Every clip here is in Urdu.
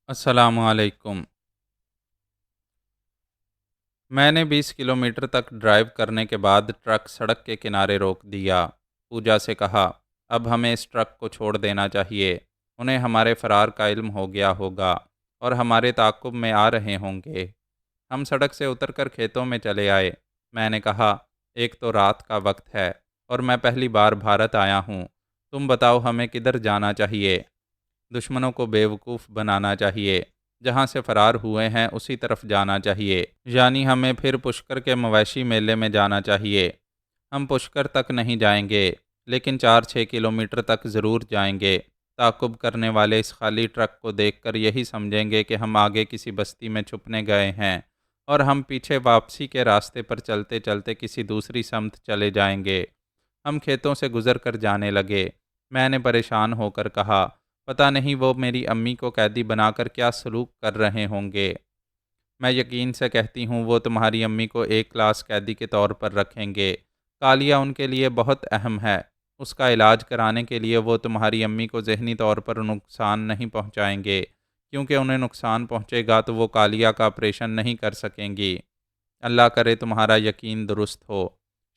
السلام علیکم۔ میں نے 20 کلومیٹر تک ڈرائیو کرنے کے بعد ٹرک سڑک کے کنارے روک دیا۔ پوجا سے کہا، اب ہمیں اس ٹرک کو چھوڑ دینا چاہیے۔ انہیں ہمارے فرار کا علم ہو گیا ہوگا اور ہمارے تعاقب میں آ رہے ہوں گے۔ ہم سڑک سے اتر کر کھیتوں میں چلے آئے۔ میں نے کہا، ایک تو رات کا وقت ہے اور میں پہلی بار بھارت آیا ہوں۔ تم بتاؤ ہمیں کدھر جانا چاہیے؟ دشمنوں کو بیوقوف بنانا چاہیے۔ جہاں سے فرار ہوئے ہیں اسی طرف جانا چاہیے، یعنی ہمیں پھر پشکر کے مویشی میلے میں جانا چاہیے۔ ہم پشکر تک نہیں جائیں گے، لیکن 4-6 کلومیٹر تک ضرور جائیں گے۔ تعاقب کرنے والے اس خالی ٹرک کو دیکھ کر یہی سمجھیں گے کہ ہم آگے کسی بستی میں چھپنے گئے ہیں اور ہم پیچھے واپسی کے راستے پر چلتے چلتے کسی دوسری سمت چلے جائیں گے۔ ہم کھیتوں سے گزر کر جانے لگے۔ میں نے پریشان ہو کر کہا، پتہ نہیں وہ میری امی کو قیدی بنا کر کیا سلوک کر رہے ہوں گے۔ میں یقین سے کہتی ہوں وہ تمہاری امی کو ایک کلاس قیدی کے طور پر رکھیں گے۔ کالیہ ان کے لیے بہت اہم ہے۔ اس کا علاج کرانے کے لیے وہ تمہاری امی کو ذہنی طور پر نقصان نہیں پہنچائیں گے، کیونکہ انہیں نقصان پہنچے گا تو وہ کالیہ کا آپریشن نہیں کر سکیں گی۔ اللہ کرے تمہارا یقین درست ہو۔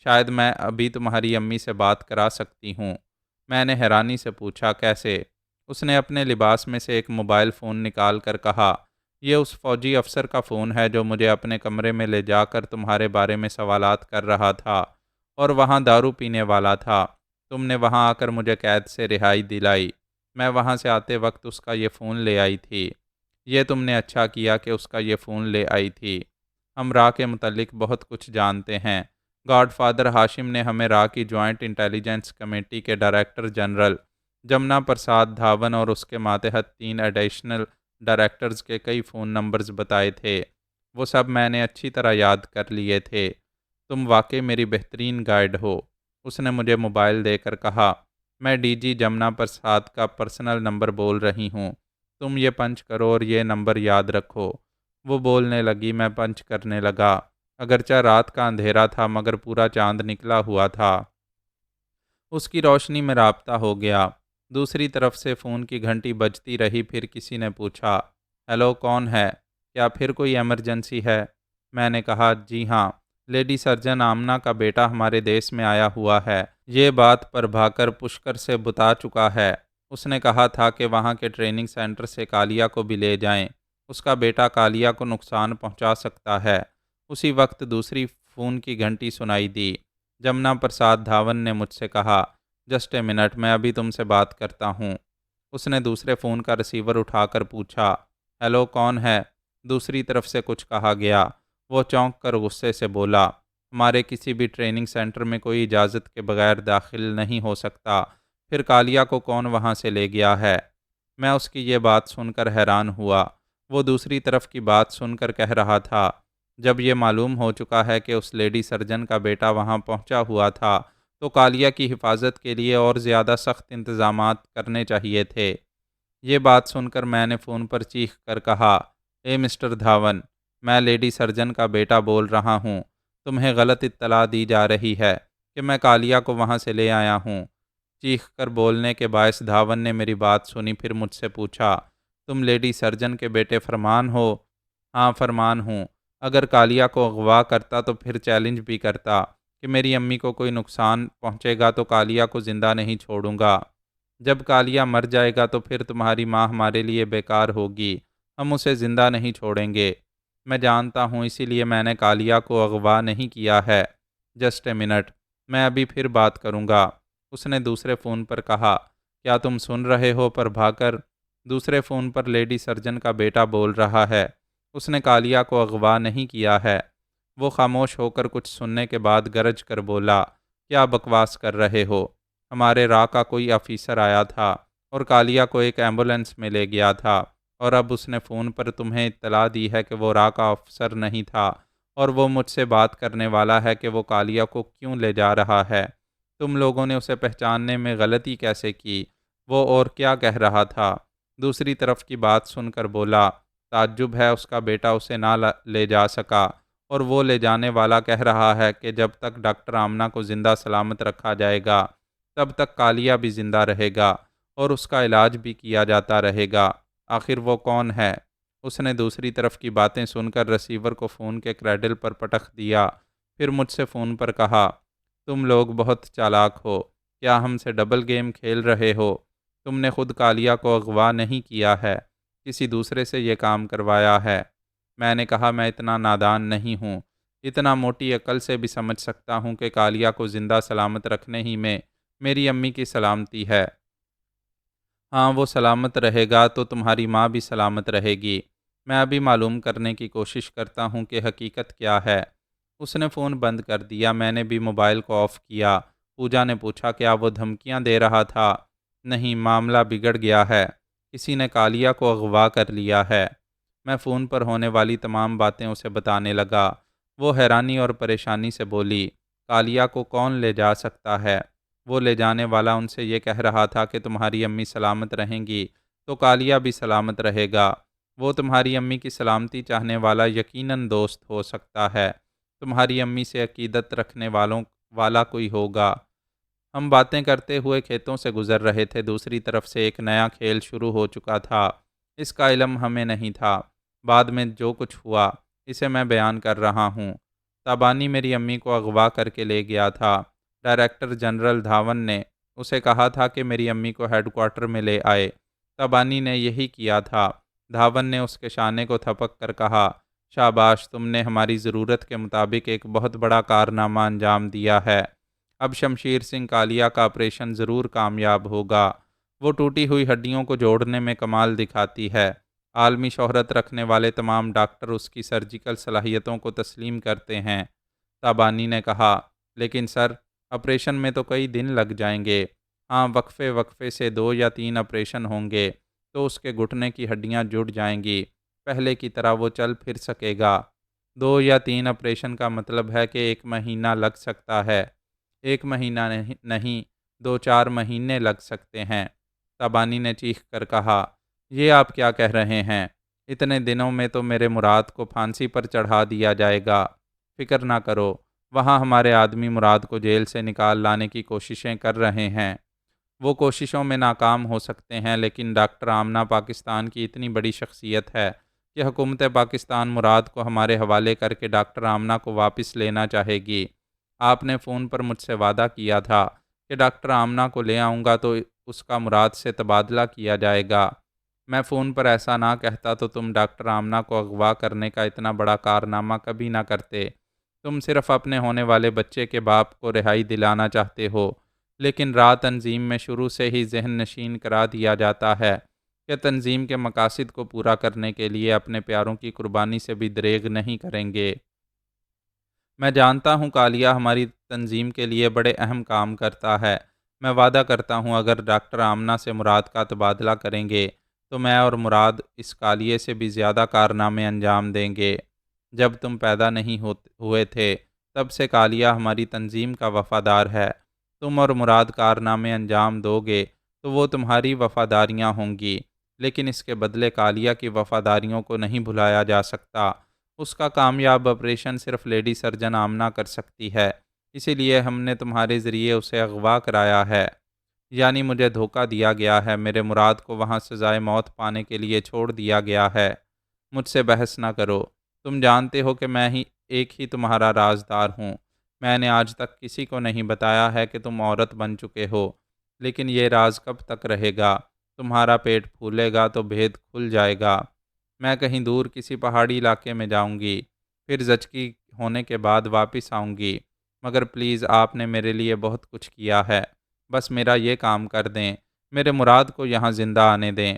شاید میں ابھی تمہاری امی سے بات کرا سکتی ہوں۔ میں نے حیرانی سے پوچھا، کیسے؟ اس نے اپنے لباس میں سے ایک موبائل فون نکال کر کہا، یہ اس فوجی افسر کا فون ہے جو مجھے اپنے کمرے میں لے جا کر تمہارے بارے میں سوالات کر رہا تھا اور وہاں دارو پینے والا تھا۔ تم نے وہاں آ کر مجھے قید سے رہائی دلائی۔ میں وہاں سے آتے وقت اس کا یہ فون لے آئی تھی۔ یہ تم نے اچھا کیا کہ اس کا یہ فون لے آئی تھی۔ ہم را کے متعلق بہت کچھ جانتے ہیں۔ گاڈ فادر ہاشم نے ہمیں را کی جوائنٹ انٹیلیجنس کمیٹی کے ڈائریکٹر جنرل جمنا پرساد دھاون اور اس کے ماتحت 3 ایڈیشنل ڈائریکٹرز کے کئی فون نمبرز بتائے تھے۔ وہ سب میں نے اچھی طرح یاد کر لیے تھے۔ تم واقعی میری بہترین گائیڈ ہو۔ اس نے مجھے موبائل دے کر کہا، میں ڈی جی جمنا پرساد کا پرسنل نمبر بول رہی ہوں۔ تم یہ پنچ کرو اور یہ نمبر یاد رکھو۔ وہ بولنے لگی، میں پنچ کرنے لگا۔ اگرچہ رات کا اندھیرا تھا مگر پورا چاند نکلا ہوا تھا۔ اس کی روشنی میں رابطہ ہو گیا۔ دوسری طرف سے فون کی گھنٹی بجتی رہی۔ پھر کسی نے پوچھا، ہیلو، کون ہے؟ کیا پھر کوئی ایمرجنسی ہے؟ میں نے کہا، جی ہاں، لیڈی سرجن آمنہ کا بیٹا ہمارے دیس میں آیا ہوا ہے۔ یہ بات پربھاکر پشکر سے بتا چکا ہے۔ اس نے کہا تھا کہ وہاں کے ٹریننگ سینٹر سے کالیہ کو بھی لے جائیں۔ اس کا بیٹا کالیہ کو نقصان پہنچا سکتا ہے۔ اسی وقت دوسری فون کی گھنٹی سنائی دی۔ جمنا پرساد دھاون نے مجھ سے کہا، جسٹ اے منٹ، میں ابھی تم سے بات کرتا ہوں۔ اس نے دوسرے فون کا ریسیور اٹھا کر پوچھا، ہیلو، کون ہے؟ دوسری طرف سے کچھ کہا گیا۔ وہ چونک کر غصے سے بولا، ہمارے کسی بھی ٹریننگ سینٹر میں کوئی اجازت کے بغیر داخل نہیں ہو سکتا۔ پھر کالیہ کو کون وہاں سے لے گیا ہے؟ میں اس کی یہ بات سن کر حیران ہوا۔ وہ دوسری طرف کی بات سن کر کہہ رہا تھا، جب یہ معلوم ہو چکا ہے کہ اس لیڈی سرجن کا بیٹا وہاں پہنچا ہوا تھا تو کالیہ کی حفاظت کے لیے اور زیادہ سخت انتظامات کرنے چاہیے تھے۔ یہ بات سن کر میں نے فون پر چیخ کر کہا، اے مسٹر دھاون، میں لیڈی سرجن کا بیٹا بول رہا ہوں۔ تمہیں غلط اطلاع دی جا رہی ہے کہ میں کالیہ کو وہاں سے لے آیا ہوں۔ چیخ کر بولنے کے باعث دھاون نے میری بات سنی۔ پھر مجھ سے پوچھا، تم لیڈی سرجن کے بیٹے فرمان ہو؟ ہاں، فرمان ہوں۔ اگر کالیہ کو اغوا کرتا تو پھر چیلنج بھی کرتا کہ میری امی کو کوئی نقصان پہنچے گا تو کالیہ کو زندہ نہیں چھوڑوں گا۔ جب کالیہ مر جائے گا تو پھر تمہاری ماں ہمارے لیے بیکار ہوگی۔ ہم اسے زندہ نہیں چھوڑیں گے۔ میں جانتا ہوں، اسی لیے میں نے کالیہ کو اغوا نہیں کیا ہے۔ جسٹ اے منٹ، میں ابھی پھر بات کروں گا۔ اس نے دوسرے فون پر کہا، کیا تم سن رہے ہو پربھاکر؟ دوسرے فون پر لیڈی سرجن کا بیٹا بول رہا ہے، اس نے کالیہ کو اغوا نہیں کیا ہے۔ وہ خاموش ہو کر کچھ سننے کے بعد گرج کر بولا، کیا بکواس کر رہے ہو؟ ہمارے را کا کوئی آفیسر آیا تھا اور کالیہ کو ایک ایمبولینس میں لے گیا تھا، اور اب اس نے فون پر تمہیں اطلاع دی ہے کہ وہ را کا افسر نہیں تھا اور وہ مجھ سے بات کرنے والا ہے کہ وہ کالیہ کو کیوں لے جا رہا ہے۔ تم لوگوں نے اسے پہچاننے میں غلطی کیسے کی؟ وہ اور کیا کہہ رہا تھا؟ دوسری طرف کی بات سن کر بولا، تعجب ہے اس کا بیٹا اسے نہ لے جا سکا، اور وہ لے جانے والا کہہ رہا ہے کہ جب تک ڈاکٹر آمنہ کو زندہ سلامت رکھا جائے گا تب تک کالیہ بھی زندہ رہے گا اور اس کا علاج بھی کیا جاتا رہے گا۔ آخر وہ کون ہے؟ اس نے دوسری طرف کی باتیں سن کر رسیور کو فون کے کریڈل پر پٹخ دیا، پھر مجھ سے فون پر کہا، تم لوگ بہت چالاک ہو، کیا ہم سے ڈبل گیم کھیل رہے ہو؟ تم نے خود کالیہ کو اغوا نہیں کیا ہے، کسی دوسرے سے یہ کام کروایا ہے۔ میں نے کہا میں اتنا نادان نہیں ہوں، اتنا موٹی عقل سے بھی سمجھ سکتا ہوں کہ کالیہ کو زندہ سلامت رکھنے ہی میں میری امی کی سلامتی ہے۔ ہاں وہ سلامت رہے گا تو تمہاری ماں بھی سلامت رہے گی۔ میں ابھی معلوم کرنے کی کوشش کرتا ہوں کہ حقیقت کیا ہے۔ اس نے فون بند کر دیا، میں نے بھی موبائل کو آف کیا۔ پوجا نے پوچھا کیا وہ دھمکیاں دے رہا تھا؟ نہیں، معاملہ بگڑ گیا ہے، کسی نے کالیہ کو اغوا کر لیا ہے۔ میں فون پر ہونے والی تمام باتیں اسے بتانے لگا۔ وہ حیرانی اور پریشانی سے بولی، کالیہ کو کون لے جا سکتا ہے؟ وہ لے جانے والا ان سے یہ کہہ رہا تھا کہ تمہاری امی سلامت رہیں گی تو کالیہ بھی سلامت رہے گا۔ وہ تمہاری امی کی سلامتی چاہنے والا یقیناً دوست ہو سکتا ہے، تمہاری امی سے عقیدت رکھنے والا کوئی ہوگا۔ ہم باتیں کرتے ہوئے کھیتوں سے گزر رہے تھے، دوسری طرف سے ایک نیا کھیل شروع ہو چکا تھا۔ اس کا علم ہمیں نہیں تھا، بعد میں جو کچھ ہوا اسے میں بیان کر رہا ہوں۔ تابانی میری امی کو اغوا کر کے لے گیا تھا۔ ڈائریکٹر جنرل دھاون نے اسے کہا تھا کہ میری امی کو ہیڈ کوارٹر میں لے آئے۔ تابانی نے یہی کیا تھا۔ دھاون نے اس کے شانے کو تھپک کر کہا، شاباش، تم نے ہماری ضرورت کے مطابق ایک بہت بڑا کارنامہ انجام دیا ہے۔ اب شمشیر سنگھ کالیہ کا آپریشن ضرور کامیاب ہوگا۔ وہ ٹوٹی ہوئی ہڈیوں کو جوڑنے میں کمال دکھاتی ہے۔ عالمی شہرت رکھنے والے تمام ڈاکٹر اس کی سرجیکل صلاحیتوں کو تسلیم کرتے ہیں۔ تابانی نے کہا، لیکن سر، آپریشن میں تو کئی دن لگ جائیں گے۔ ہاں، وقفے وقفے سے 2 یا 3 آپریشن ہوں گے تو اس کے گھٹنے کی ہڈیاں جڑ جائیں گی، پہلے کی طرح وہ چل پھر سکے گا۔ 2 یا 3 آپریشن کا مطلب ہے کہ 1 مہینہ لگ سکتا ہے۔ 1 مہینہ نہیں، 2-4 مہینے لگ سکتے ہیں۔ تابانی نے چیخ کر کہا، یہ آپ کیا کہہ رہے ہیں؟ اتنے دنوں میں تو میرے مراد کو پھانسی پر چڑھا دیا جائے گا۔ فکر نہ کرو، وہاں ہمارے آدمی مراد کو جیل سے نکال لانے کی کوششیں کر رہے ہیں۔ وہ کوششوں میں ناکام ہو سکتے ہیں، لیکن ڈاکٹر آمنہ پاکستان کی اتنی بڑی شخصیت ہے کہ حکومت پاکستان مراد کو ہمارے حوالے کر کے ڈاکٹر آمنہ کو واپس لینا چاہے گی۔ آپ نے فون پر مجھ سے وعدہ کیا تھا کہ ڈاکٹر آمنہ کو لے آؤں گا تو اس کا مراد سے تبادلہ کیا جائے گا۔ میں فون پر ایسا نہ کہتا تو تم ڈاکٹر آمنہ کو اغوا کرنے کا اتنا بڑا کارنامہ کبھی نہ کرتے۔ تم صرف اپنے ہونے والے بچے کے باپ کو رہائی دلانا چاہتے ہو، لیکن تنظیم میں شروع سے ہی ذہن نشین کرا دیا جاتا ہے کہ تنظیم کے مقاصد کو پورا کرنے کے لیے اپنے پیاروں کی قربانی سے بھی دریغ نہیں کریں گے۔ میں جانتا ہوں کالیہ ہماری تنظیم کے لیے بڑے اہم کام کرتا ہے۔ میں وعدہ کرتا ہوں اگر ڈاکٹر آمنہ سے مراد کا تبادلہ کریں گے تو میں اور مراد اس کالیہ سے بھی زیادہ کارنامے انجام دیں گے۔ جب تم پیدا نہیں ہوئے تھے تب سے کالیہ ہماری تنظیم کا وفادار ہے۔ تم اور مراد کارنامے انجام دو گے تو وہ تمہاری وفاداریاں ہوں گی، لیکن اس کے بدلے کالیہ کی وفاداریوں کو نہیں بھلایا جا سکتا۔ اس کا کامیاب آپریشن صرف لیڈی سرجن آمنہ کر سکتی ہے، اسی لیے ہم نے تمہارے ذریعے اسے اغوا کرایا ہے۔ یعنی مجھے دھوکہ دیا گیا ہے، میرے مراد کو وہاں سزائے موت پانے کے لیے چھوڑ دیا گیا ہے۔ مجھ سے بحث نہ کرو، تم جانتے ہو کہ میں ایک ہی تمہارا رازدار ہوں۔ میں نے آج تک کسی کو نہیں بتایا ہے کہ تم عورت بن چکے ہو، لیکن یہ راز کب تک رہے گا؟ تمہارا پیٹ پھولے گا تو بھید کھل جائے گا۔ میں کہیں دور کسی پہاڑی علاقے میں جاؤں گی، پھر زچگی ہونے کے بعد واپس آؤں گی، مگر پلیز آپ نے میرے لیے بہت کچھ کیا ہے، بس میرا یہ کام کر دیں، میرے مراد کو یہاں زندہ آنے دیں۔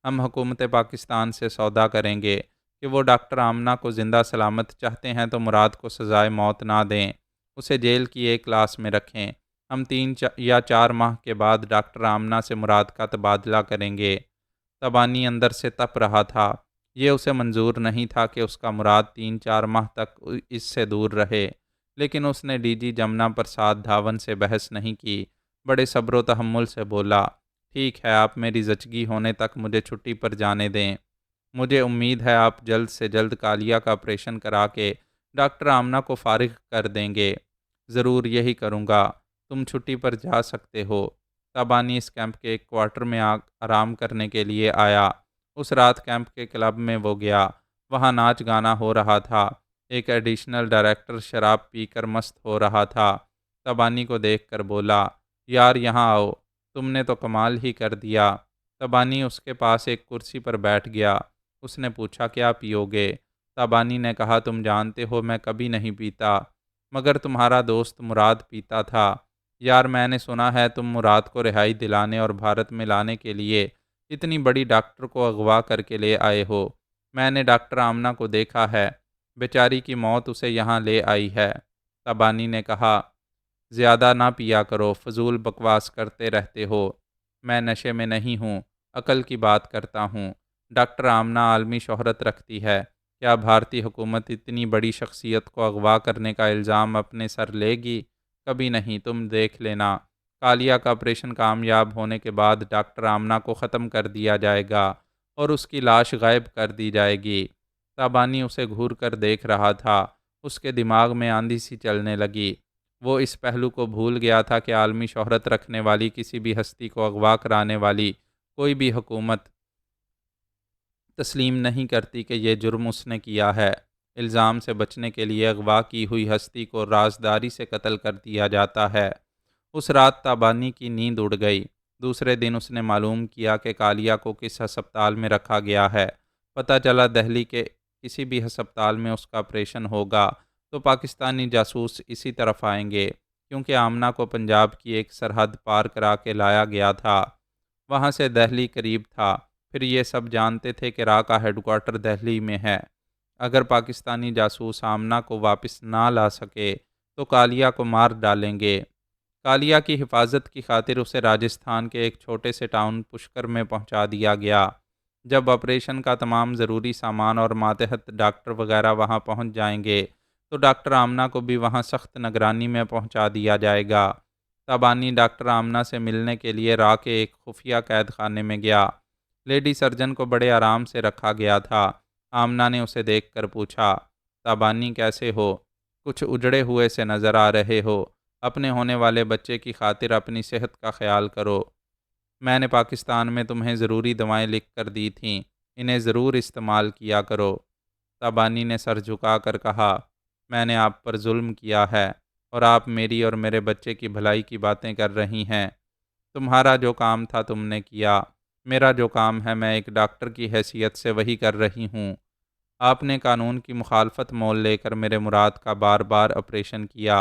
ہم حکومت پاکستان سے سودا کریں گے کہ وہ ڈاکٹر آمنہ کو زندہ سلامت چاہتے ہیں تو مراد کو سزائے موت نہ دیں، اسے جیل کی ایک کلاس میں رکھیں۔ ہم 3 یا 4 ماہ کے بعد ڈاکٹر آمنہ سے مراد کا تبادلہ کریں گے۔ تبانی اندر سے تپ رہا تھا، یہ اسے منظور نہیں تھا کہ اس کا مراد 3-4 ماہ تک اس سے دور رہے، لیکن اس نے ڈی جی جمنا پرساد دھاون سے بحث نہیں کی، بڑے صبر و تحمل سے بولا، ٹھیک ہے، آپ میری زچگی ہونے تک مجھے چھٹی پر جانے دیں۔ مجھے امید ہے آپ جلد سے جلد کالیہ کا آپریشن کرا کے ڈاکٹر آمنہ کو فارغ کر دیں گے۔ ضرور یہی کروں گا، تم چھٹی پر جا سکتے ہو۔ تابانی اس کیمپ کے ایک کوارٹر میں آرام کرنے کے لیے آیا۔ اس رات کیمپ کے کلب میں وہ گیا، وہاں ناچ گانا ہو رہا تھا۔ ایک ایڈیشنل ڈائریکٹر شراب پی کر مست ہو رہا تھا۔ تبانی کو دیکھ کر بولا، یار یہاں آؤ، تم نے تو کمال ہی کر دیا۔ تبانی اس کے پاس ایک کرسی پر بیٹھ گیا۔ اس نے پوچھا، کیا پیو گے؟ تبانی نے کہا، تم جانتے ہو میں کبھی نہیں پیتا، مگر تمہارا دوست مراد پیتا تھا۔ یار میں نے سنا ہے تم مراد کو رہائی دلانے اور بھارت میں لانے کے لیے اتنی بڑی ڈاکٹر کو اغوا کر کے لے آئے ہو۔ میں نے ڈاکٹر آمنہ کو دیکھا ہے، بیچاری کی موت اسے یہاں لے آئی ہے۔ تبانی نے کہا، زیادہ نہ پیا کرو، فضول بکواس کرتے رہتے ہو۔ میں نشے میں نہیں ہوں، عقل کی بات کرتا ہوں۔ ڈاکٹر آمنہ عالمی شہرت رکھتی ہے، کیا بھارتی حکومت اتنی بڑی شخصیت کو اغوا کرنے کا الزام اپنے سر لے گی؟ کبھی نہیں، تم دیکھ لینا۔ کالیا کا آپریشن کامیاب ہونے کے بعد ڈاکٹر آمنہ کو ختم کر دیا جائے گا اور اس کی لاش غائب کر دی جائے گی۔ تبانی اسے گھور کر دیکھ رہا تھا۔ اس کے دماغ میں آندھی سی چلنے لگی۔ وہ اس پہلو کو بھول گیا تھا کہ عالمی شہرت رکھنے والی کسی بھی ہستی کو اغوا کرانے والی کوئی بھی حکومت تسلیم نہیں کرتی کہ یہ جرم اس نے کیا ہے۔ الزام سے بچنے کے لیے اغوا کی ہوئی ہستی کو رازداری سے قتل کر دیا جاتا ہے۔ اس رات تبانی کی نیند اڑ گئی۔ دوسرے دن اس نے معلوم کیا کہ کالیا کو کس ہسپتال میں رکھا گیا ہے۔ پتہ چلا دہلی کے کسی بھی ہسپتال میں اس کا آپریشن ہوگا تو پاکستانی جاسوس اسی طرف آئیں گے، کیونکہ آمنہ کو پنجاب کی ایک سرحد پار کرا کے لایا گیا تھا۔ وہاں سے دہلی قریب تھا۔ پھر یہ سب جانتے تھے کہ را کا ہیڈ کوارٹر دہلی میں ہے۔ اگر پاکستانی جاسوس آمنہ کو واپس نہ لا سکے تو کالیا کو مار ڈالیں گے۔ کالیا کی حفاظت کی خاطر اسے راجستھان کے ایک چھوٹے سے ٹاؤن پشکر میں پہنچا دیا گیا۔ جب آپریشن کا تمام ضروری سامان اور ماتحت ڈاکٹر وغیرہ وہاں پہنچ جائیں گے تو ڈاکٹر آمنہ کو بھی وہاں سخت نگرانی میں پہنچا دیا جائے گا۔ تبانی ڈاکٹر آمنہ سے ملنے کے لیے را کے ایک خفیہ قید خانے میں گیا۔ لیڈی سرجن کو بڑے آرام سے رکھا گیا تھا۔ آمنہ نے اسے دیکھ کر پوچھا، تبانی کیسے ہو؟ کچھ اجڑے ہوئے سے نظر آ رہے ہو۔ اپنے ہونے والے بچے کی خاطر اپنی صحت کا خیال کرو۔ میں نے پاکستان میں تمہیں ضروری دوائیں لکھ کر دی تھیں، انہیں ضرور استعمال کیا کرو۔ تبانی نے سر جھکا کر کہا، میں نے آپ پر ظلم کیا ہے اور آپ میری اور میرے بچے کی بھلائی کی باتیں کر رہی ہیں۔ تمہارا جو کام تھا تم نے کیا، میرا جو کام ہے میں ایک ڈاکٹر کی حیثیت سے وہی کر رہی ہوں۔ آپ نے قانون کی مخالفت مول لے کر میرے مراد کا بار بار آپریشن کیا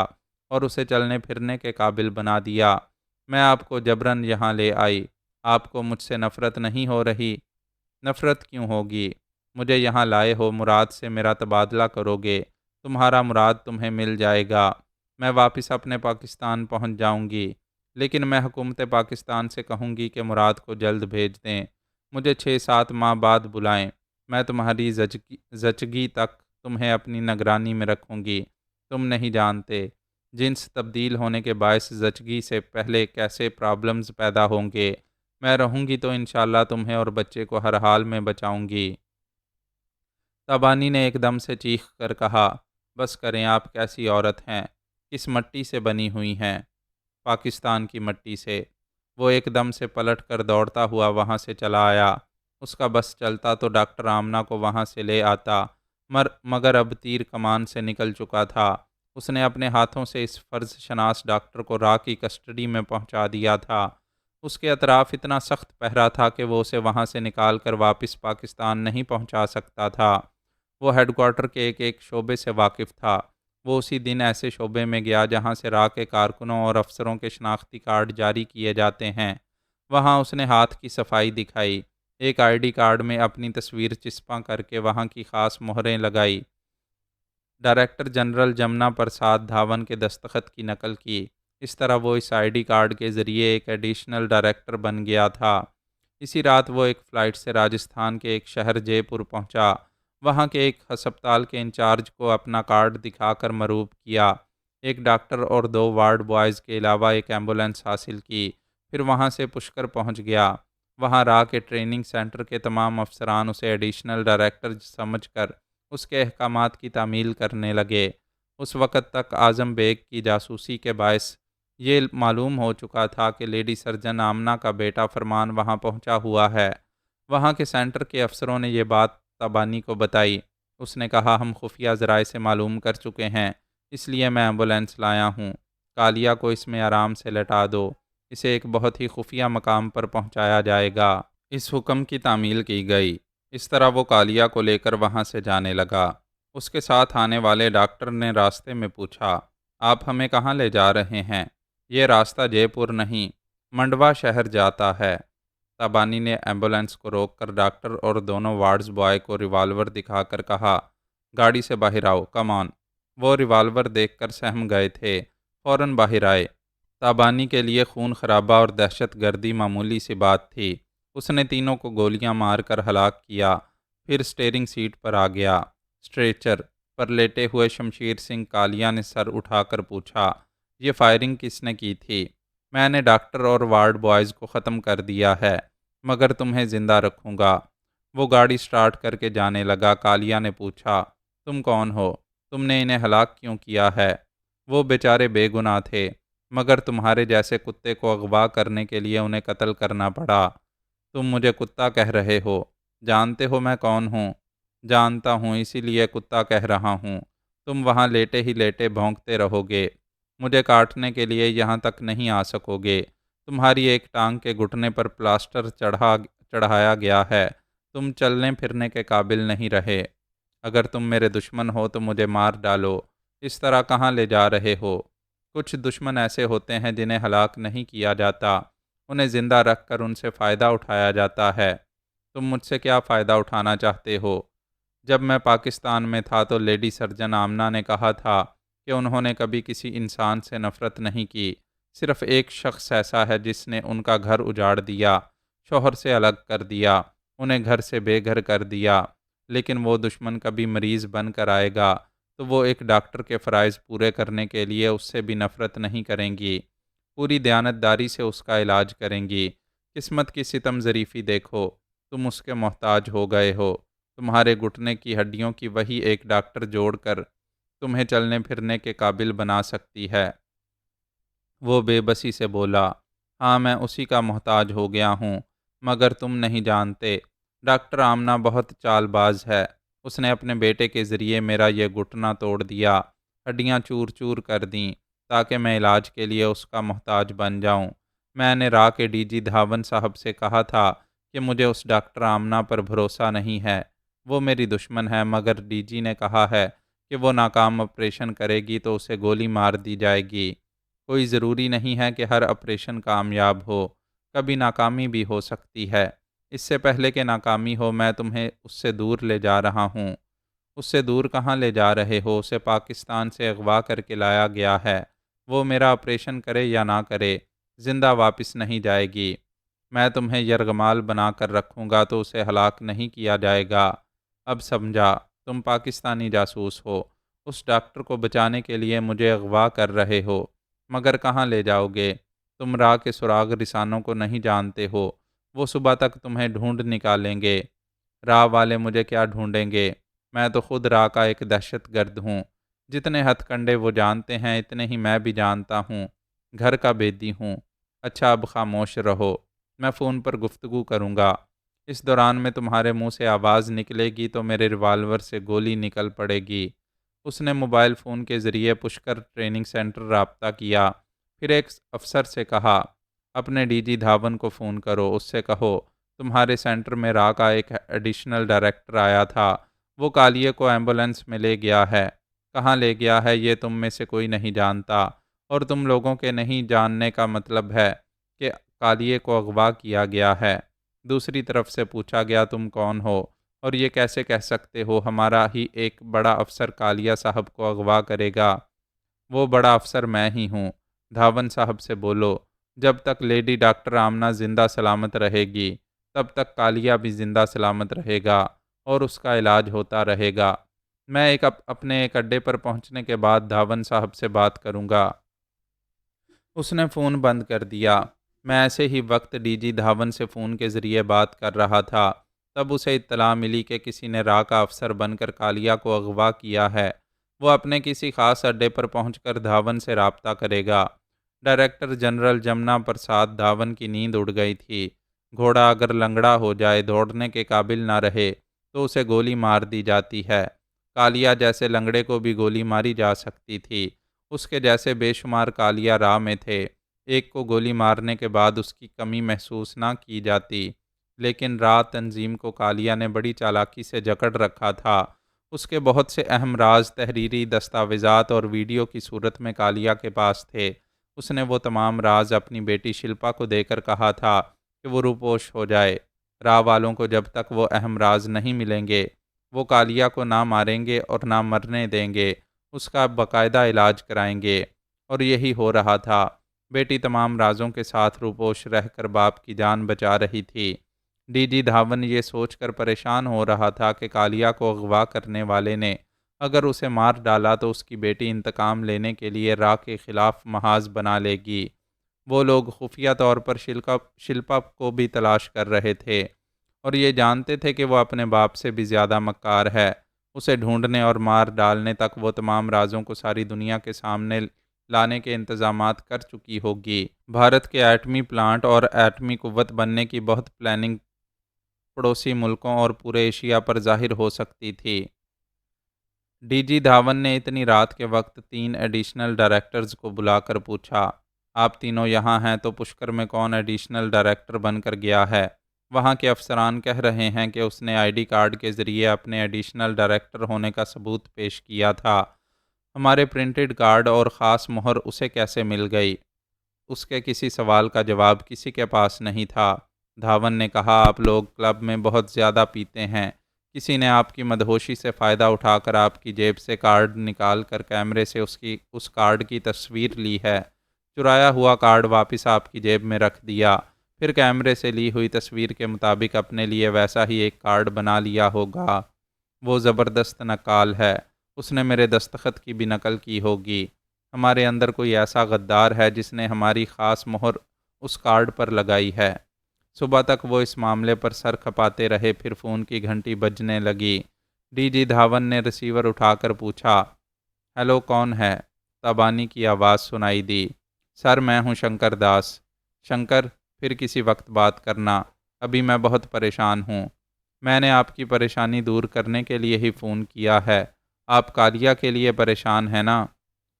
اور اسے چلنے پھرنے کے قابل بنا دیا۔ میں آپ کو جبراً یہاں لے آئی۔ آپ کو مجھ سے نفرت نہیں ہو رہی؟ نفرت کیوں ہوگی؟ مجھے یہاں لائے ہو، مراد سے میرا تبادلہ کرو گے، تمہارا مراد تمہیں مل جائے گا، میں واپس اپنے پاکستان پہنچ جاؤں گی۔ لیکن میں حکومت پاکستان سے کہوں گی کہ مراد کو جلد بھیج دیں، مجھے 6-7 ماہ بعد بلائیں، میں تمہاری زچگی تک تمہیں اپنی نگرانی میں رکھوں گی۔ تم نہیں جانتے جنس تبدیل ہونے کے باعث زچگی سے پہلے کیسے پرابلمز پیدا ہوں گے۔ میں رہوں گی تو انشاءاللہ تمہیں اور بچے کو ہر حال میں بچاؤں گی۔ تبانی نے ایک دم سے چیخ کر کہا، بس کریں، آپ کیسی عورت ہیں، کس مٹی سے بنی ہوئی ہیں؟ پاکستان کی مٹی سے۔ وہ ایک دم سے پلٹ کر دوڑتا ہوا وہاں سے چلا آیا۔ اس کا بس چلتا تو ڈاکٹر آمنہ کو وہاں سے لے آتا، مگر اب تیر کمان سے نکل چکا تھا۔ اس نے اپنے ہاتھوں سے اس فرض شناس ڈاکٹر کو را کی کسٹڈی میں پہنچا دیا تھا۔ اس کے اطراف اتنا سخت پہرا تھا کہ وہ اسے وہاں سے نکال کر واپس پاکستان نہیں پہنچا سکتا تھا۔ وہ ہیڈ کوارٹر کے ایک ایک شعبے سے واقف تھا۔ وہ اسی دن ایسے شعبے میں گیا جہاں سے را کے کارکنوں اور افسروں کے شناختی کارڈ جاری کیے جاتے ہیں۔ وہاں اس نے ہاتھ کی صفائی دکھائی، ایک آئی ڈی کارڈ میں اپنی تصویر چسپاں کر کے وہاں کی خاص مہریں لگائی، ڈائریکٹر جنرل جمنا پرساد دھاون کے دستخط کی نقل کی۔ اس طرح وہ اس آئی ڈی کارڈ کے ذریعے ایک ایڈیشنل ڈائریکٹر بن گیا تھا۔ اسی رات وہ ایک فلائٹ سے راجستھان کے ایک شہر جے پور پہنچا۔ وہاں کے ایک ہسپتال کے انچارج کو اپنا کارڈ دکھا کر مرعوب کیا، ایک ڈاکٹر اور 2 وارڈ بوائز کے علاوہ ایک ایمبولینس حاصل کی۔ پھر وہاں سے پشکر پہنچ گیا۔ وہاں را کے ٹریننگ سینٹر کے تمام افسران اسے ایڈیشنل ڈائریکٹر سمجھ کر اس کے احکامات کی تعمیل کرنے لگے۔ اس وقت تک اعظم بیگ کی جاسوسی کے باعث یہ معلوم ہو چکا تھا کہ لیڈی سرجن آمنہ کا بیٹا فرمان وہاں پہنچا ہوا ہے۔ وہاں کے سینٹر کے افسروں نے یہ بات تبانی کو بتائی۔ اس نے کہا ہم خفیہ ذرائع سے معلوم کر چکے ہیں، اس لیے میں ایمبولینس لایا ہوں۔ کالیا کو اس میں آرام سے لٹا دو، اسے ایک بہت ہی خفیہ مقام پر پہنچایا جائے گا۔ اس حکم کی تعمیل کی گئی۔ اس طرح وہ کالیا کو لے کر وہاں سے جانے لگا۔ اس کے ساتھ آنے والے ڈاکٹر نے راستے میں پوچھا، آپ ہمیں کہاں لے جا رہے ہیں؟ یہ راستہ جے پور نہیں، منڈوا شہر جاتا ہے۔ تابانی نے ایمبولینس کو روک کر ڈاکٹر اور دونوں وارڈز بوائے کو ریوالور دکھا کر کہا، گاڑی سے باہر آؤ، کم آن۔ وہ ریوالور دیکھ کر سہم گئے تھے، فوراً باہر آئے۔ تابانی کے لیے خون خرابہ اور دہشت گردی معمولی سی بات تھی۔ اس نے تینوں کو گولیاں مار کر ہلاک کیا، پھر اسٹیئرنگ سیٹ پر آ گیا۔ اسٹریچر پر لیٹے ہوئے شمشیر سنگھ کالیا نے سر اٹھا کر پوچھا، یہ فائرنگ کس نے کی تھی؟ میں نے ڈاکٹر اور وارڈ بوائز کو ختم کر دیا ہے، مگر تمہیں زندہ رکھوں گا۔ وہ گاڑی سٹارٹ کر کے جانے لگا۔ کالیا نے پوچھا، تم کون ہو؟ تم نے انہیں ہلاک کیوں کیا ہے؟ وہ بیچارے بے گناہ تھے، مگر تمہارے جیسے کتے کو اغوا کرنے کے لیے انہیں قتل کرنا پڑا۔ تم مجھے کتا کہہ رہے ہو، جانتے ہو میں کون ہوں؟ جانتا ہوں، اسی لیے کتا کہہ رہا ہوں۔ تم وہاں لیٹے ہی لیٹے بھونکتے رہو گے، مجھے کاٹنے کے لیے یہاں تک نہیں آ سکو گے۔ تمہاری ایک ٹانگ کے گھٹنے پر پلاسٹر چڑھایا گیا ہے، تم چلنے پھرنے کے قابل نہیں رہے۔ اگر تم میرے دشمن ہو تو مجھے مار ڈالو، اس طرح کہاں لے جا رہے ہو؟ کچھ دشمن ایسے ہوتے ہیں جنہیں ہلاک نہیں کیا جاتا، انہیں زندہ رکھ کر ان سے فائدہ اٹھایا جاتا ہے۔ تم مجھ سے کیا فائدہ اٹھانا چاہتے ہو؟ جب میں پاکستان میں تھا تو لیڈی سرجن آمنہ نے کہا تھا کہ انہوں نے کبھی کسی انسان سے نفرت نہیں کی، صرف ایک شخص ایسا ہے جس نے ان کا گھر اجاڑ دیا، شوہر سے الگ کر دیا، انہیں گھر سے بے گھر کر دیا۔ لیکن وہ دشمن کبھی مریض بن کر آئے گا تو وہ ایک ڈاکٹر کے فرائض پورے کرنے کے لیے اس سے بھی نفرت نہیں کریں گی، پوری دیانتداری سے اس کا علاج کریں گی۔ قسمت کی ستم ظریفی دیکھو، تم اس کے محتاج ہو گئے ہو۔ تمہارے گھٹنے کی ہڈیوں کی وہی ایک ڈاکٹر جوڑ کر تمہیں چلنے پھرنے کے قابل بنا سکتی ہے۔ وہ بے بسی سے بولا، ہاں میں اسی کا محتاج ہو گیا ہوں، مگر تم نہیں جانتے، ڈاکٹر آمنہ بہت چال باز ہے۔ اس نے اپنے بیٹے کے ذریعے میرا یہ گھٹنا توڑ دیا، ہڈیاں چور چور کر دیں تاکہ میں علاج کے لیے اس کا محتاج بن جاؤں۔ میں نے را کے ڈی جی دھاون صاحب سے کہا تھا کہ مجھے اس ڈاکٹر آمنہ پر بھروسہ نہیں ہے، وہ میری دشمن ہے، مگر ڈی جی نے کہا ہے کہ وہ ناکام آپریشن کرے گی تو اسے گولی مار دی جائے گی۔ کوئی ضروری نہیں ہے کہ ہر آپریشن کامیاب ہو، کبھی ناکامی بھی ہو سکتی ہے۔ اس سے پہلے کہ ناکامی ہو میں تمہیں اس سے دور لے جا رہا ہوں۔ اس سے دور کہاں لے جا رہے ہو؟ اسے پاکستان سے اغوا کر کے لایا گیا ہے، وہ میرا آپریشن کرے یا نہ کرے، زندہ واپس نہیں جائے گی۔ میں تمہیں یرغمال بنا کر رکھوں گا تو اسے ہلاک نہیں کیا جائے گا۔ اب سمجھا، تم پاکستانی جاسوس ہو، اس ڈاکٹر کو بچانے کے لیے مجھے اغوا کر رہے ہو، مگر کہاں لے جاؤ گے؟ تم راہ کے سراغ رسانوں کو نہیں جانتے ہو، وہ صبح تک تمہیں ڈھونڈ نکالیں گے۔ راہ والے مجھے کیا ڈھونڈیں گے؟ میں تو خود راہ کا ایک دہشت گرد ہوں، جتنے ہتھ کنڈے وہ جانتے ہیں اتنے ہی میں بھی جانتا ہوں، گھر کا بیدی ہوں۔ اچھا اب خاموش رہو، میں فون پر گفتگو کروں گا، اس دوران میں تمہارے منہ سے آواز نکلے گی تو میرے ریوالور سے گولی نکل پڑے گی۔ اس نے موبائل فون کے ذریعے پشکر ٹریننگ سینٹر رابطہ کیا، پھر ایک افسر سے کہا، اپنے ڈی جی دھاون کو فون کرو، اس سے کہو تمہارے سینٹر میں را کا ایک ایڈیشنل ڈائریکٹر آیا تھا، وہ کالیے کو ایمبولینس میں لے گیا ہے۔ کہاں لے گیا ہے یہ تم میں سے کوئی نہیں جانتا، اور تم لوگوں کے نہیں جاننے کا مطلب ہے کہ کالیے کو اغوا کیا گیا ہے۔ دوسری طرف سے پوچھا گیا، تم کون ہو اور یہ کیسے کہہ سکتے ہو ہمارا ہی ایک بڑا افسر کالیہ صاحب کو اغوا کرے گا؟ وہ بڑا افسر میں ہی ہوں۔ دھاون صاحب سے بولو، جب تک لیڈی ڈاکٹر آمنہ زندہ سلامت رہے گی تب تک کالیہ بھی زندہ سلامت رہے گا اور اس کا علاج ہوتا رہے گا۔ میں اپنے ایک اڈے پر پہنچنے کے بعد دھاون صاحب سے بات کروں گا۔ اس نے فون بند کر دیا۔ میں ایسے ہی وقت ڈی جی دھاون سے فون کے ذریعے بات کر رہا تھا، تب اسے اطلاع ملی کہ کسی نے را کا افسر بن کر کالیہ کو اغوا کیا ہے۔ وہ اپنے کسی خاص اڈے پر پہنچ کر دھاون سے رابطہ کرے گا۔ ڈائریکٹر جنرل جمنا پرساد دھاون کی نیند اڑ گئی تھی۔ گھوڑا اگر لنگڑا ہو جائے، دوڑنے کے قابل نہ رہے، تو اسے گولی مار دی جاتی ہے۔ کالیا جیسے لنگڑے کو بھی گولی ماری جا سکتی تھی۔ اس کے جیسے بے شمار کالیا راہ میں تھے۔ ایک کو گولی مارنے کے بعد اس کی کمی محسوس نہ کی جاتی، لیکن را تنظیم کو کالیا نے بڑی چالاکی سے جکڑ رکھا تھا۔ اس کے بہت سے اہم راز تحریری دستاویزات اور ویڈیو کی صورت میں کالیا کے پاس تھے۔ اس نے وہ تمام راز اپنی بیٹی شلپا کو دے کر کہا تھا کہ وہ روپوش ہو جائے۔ راہ والوں کو جب تک وہ اہم راز نہیں ملیں گے، وہ کالیا کو نہ ماریں گے اور نہ مرنے دیں گے، اس کا باقاعدہ علاج کرائیں گے۔ اور یہی ہو رہا تھا۔ بیٹی تمام رازوں کے ساتھ روپوش رہ کر باپ کی جان بچا رہی تھی۔ ڈی جی دھاون یہ سوچ کر پریشان ہو رہا تھا کہ کالیا کو اغوا کرنے والے نے اگر اسے مار ڈالا تو اس کی بیٹی انتقام لینے کے لیے را کے خلاف محاذ بنا لے گی۔ وہ لوگ خفیہ طور پر شلپا کو بھی تلاش کر رہے تھے اور یہ جانتے تھے کہ وہ اپنے باپ سے بھی زیادہ مکار ہے۔ اسے ڈھونڈنے اور مار ڈالنے تک وہ تمام رازوں کو ساری دنیا کے سامنے لانے کے انتظامات کر چکی ہوگی۔ بھارت کے ایٹمی پلانٹ اور ایٹمی قوت بننے کی بہت پلاننگ پڑوسی ملکوں اور پورے ایشیا پر ظاہر ہو سکتی تھی۔ ڈی جی دھاون نے اتنی رات کے وقت 3 ایڈیشنل ڈائریکٹرز کو بلا کر پوچھا، آپ تینوں یہاں ہیں تو پشکر میں کون ایڈیشنل ڈائریکٹر بن کر گیا ہے؟ وہاں کے افسران کہہ رہے ہیں کہ اس نے آئی ڈی کارڈ کے ذریعے اپنے ایڈیشنل ڈائریکٹر ہونے کا ثبوت پیش کیا تھا۔ ہمارے پرنٹڈ کارڈ اور خاص مہر اسے کیسے مل گئی؟ اس کے کسی سوال کا جواب کسی کے پاس نہیں تھا۔ دھاون نے کہا، آپ لوگ کلب میں بہت زیادہ پیتے ہیں۔ کسی نے آپ کی مدہوشی سے فائدہ اٹھا کر آپ کی جیب سے کارڈ نکال کر کیمرے سے اس کارڈ کی تصویر لی ہے۔ چرایا ہوا کارڈ واپس آپ کی جیب میں رکھ دیا، پھر کیمرے سے لی ہوئی تصویر کے مطابق اپنے لیے ویسا ہی ایک کارڈ بنا لیا ہوگا۔ وہ زبردست نقال ہے، اس نے میرے دستخط کی بھی نقل کی ہوگی۔ ہمارے اندر کوئی ایسا غدار ہے جس نے ہماری خاص مہر اس کارڈ پر لگائی ہے۔ صبح تک وہ اس معاملے پر سر کھپاتے رہے، پھر فون کی گھنٹی بجنے لگی۔ ڈی جی دھاون نے ریسیور اٹھا کر پوچھا، ہیلو، کون ہے؟ تابانی کی آواز سنائی دی، سر میں ہوں شنکر داس۔ شنکر، پھر کسی وقت بات کرنا، ابھی میں بہت پریشان ہوں۔ میں نے آپ کی پریشانی دور کرنے کے لیے ہی فون کیا ہے۔ آپ کالیا کے لیے پریشان ہیں نا؟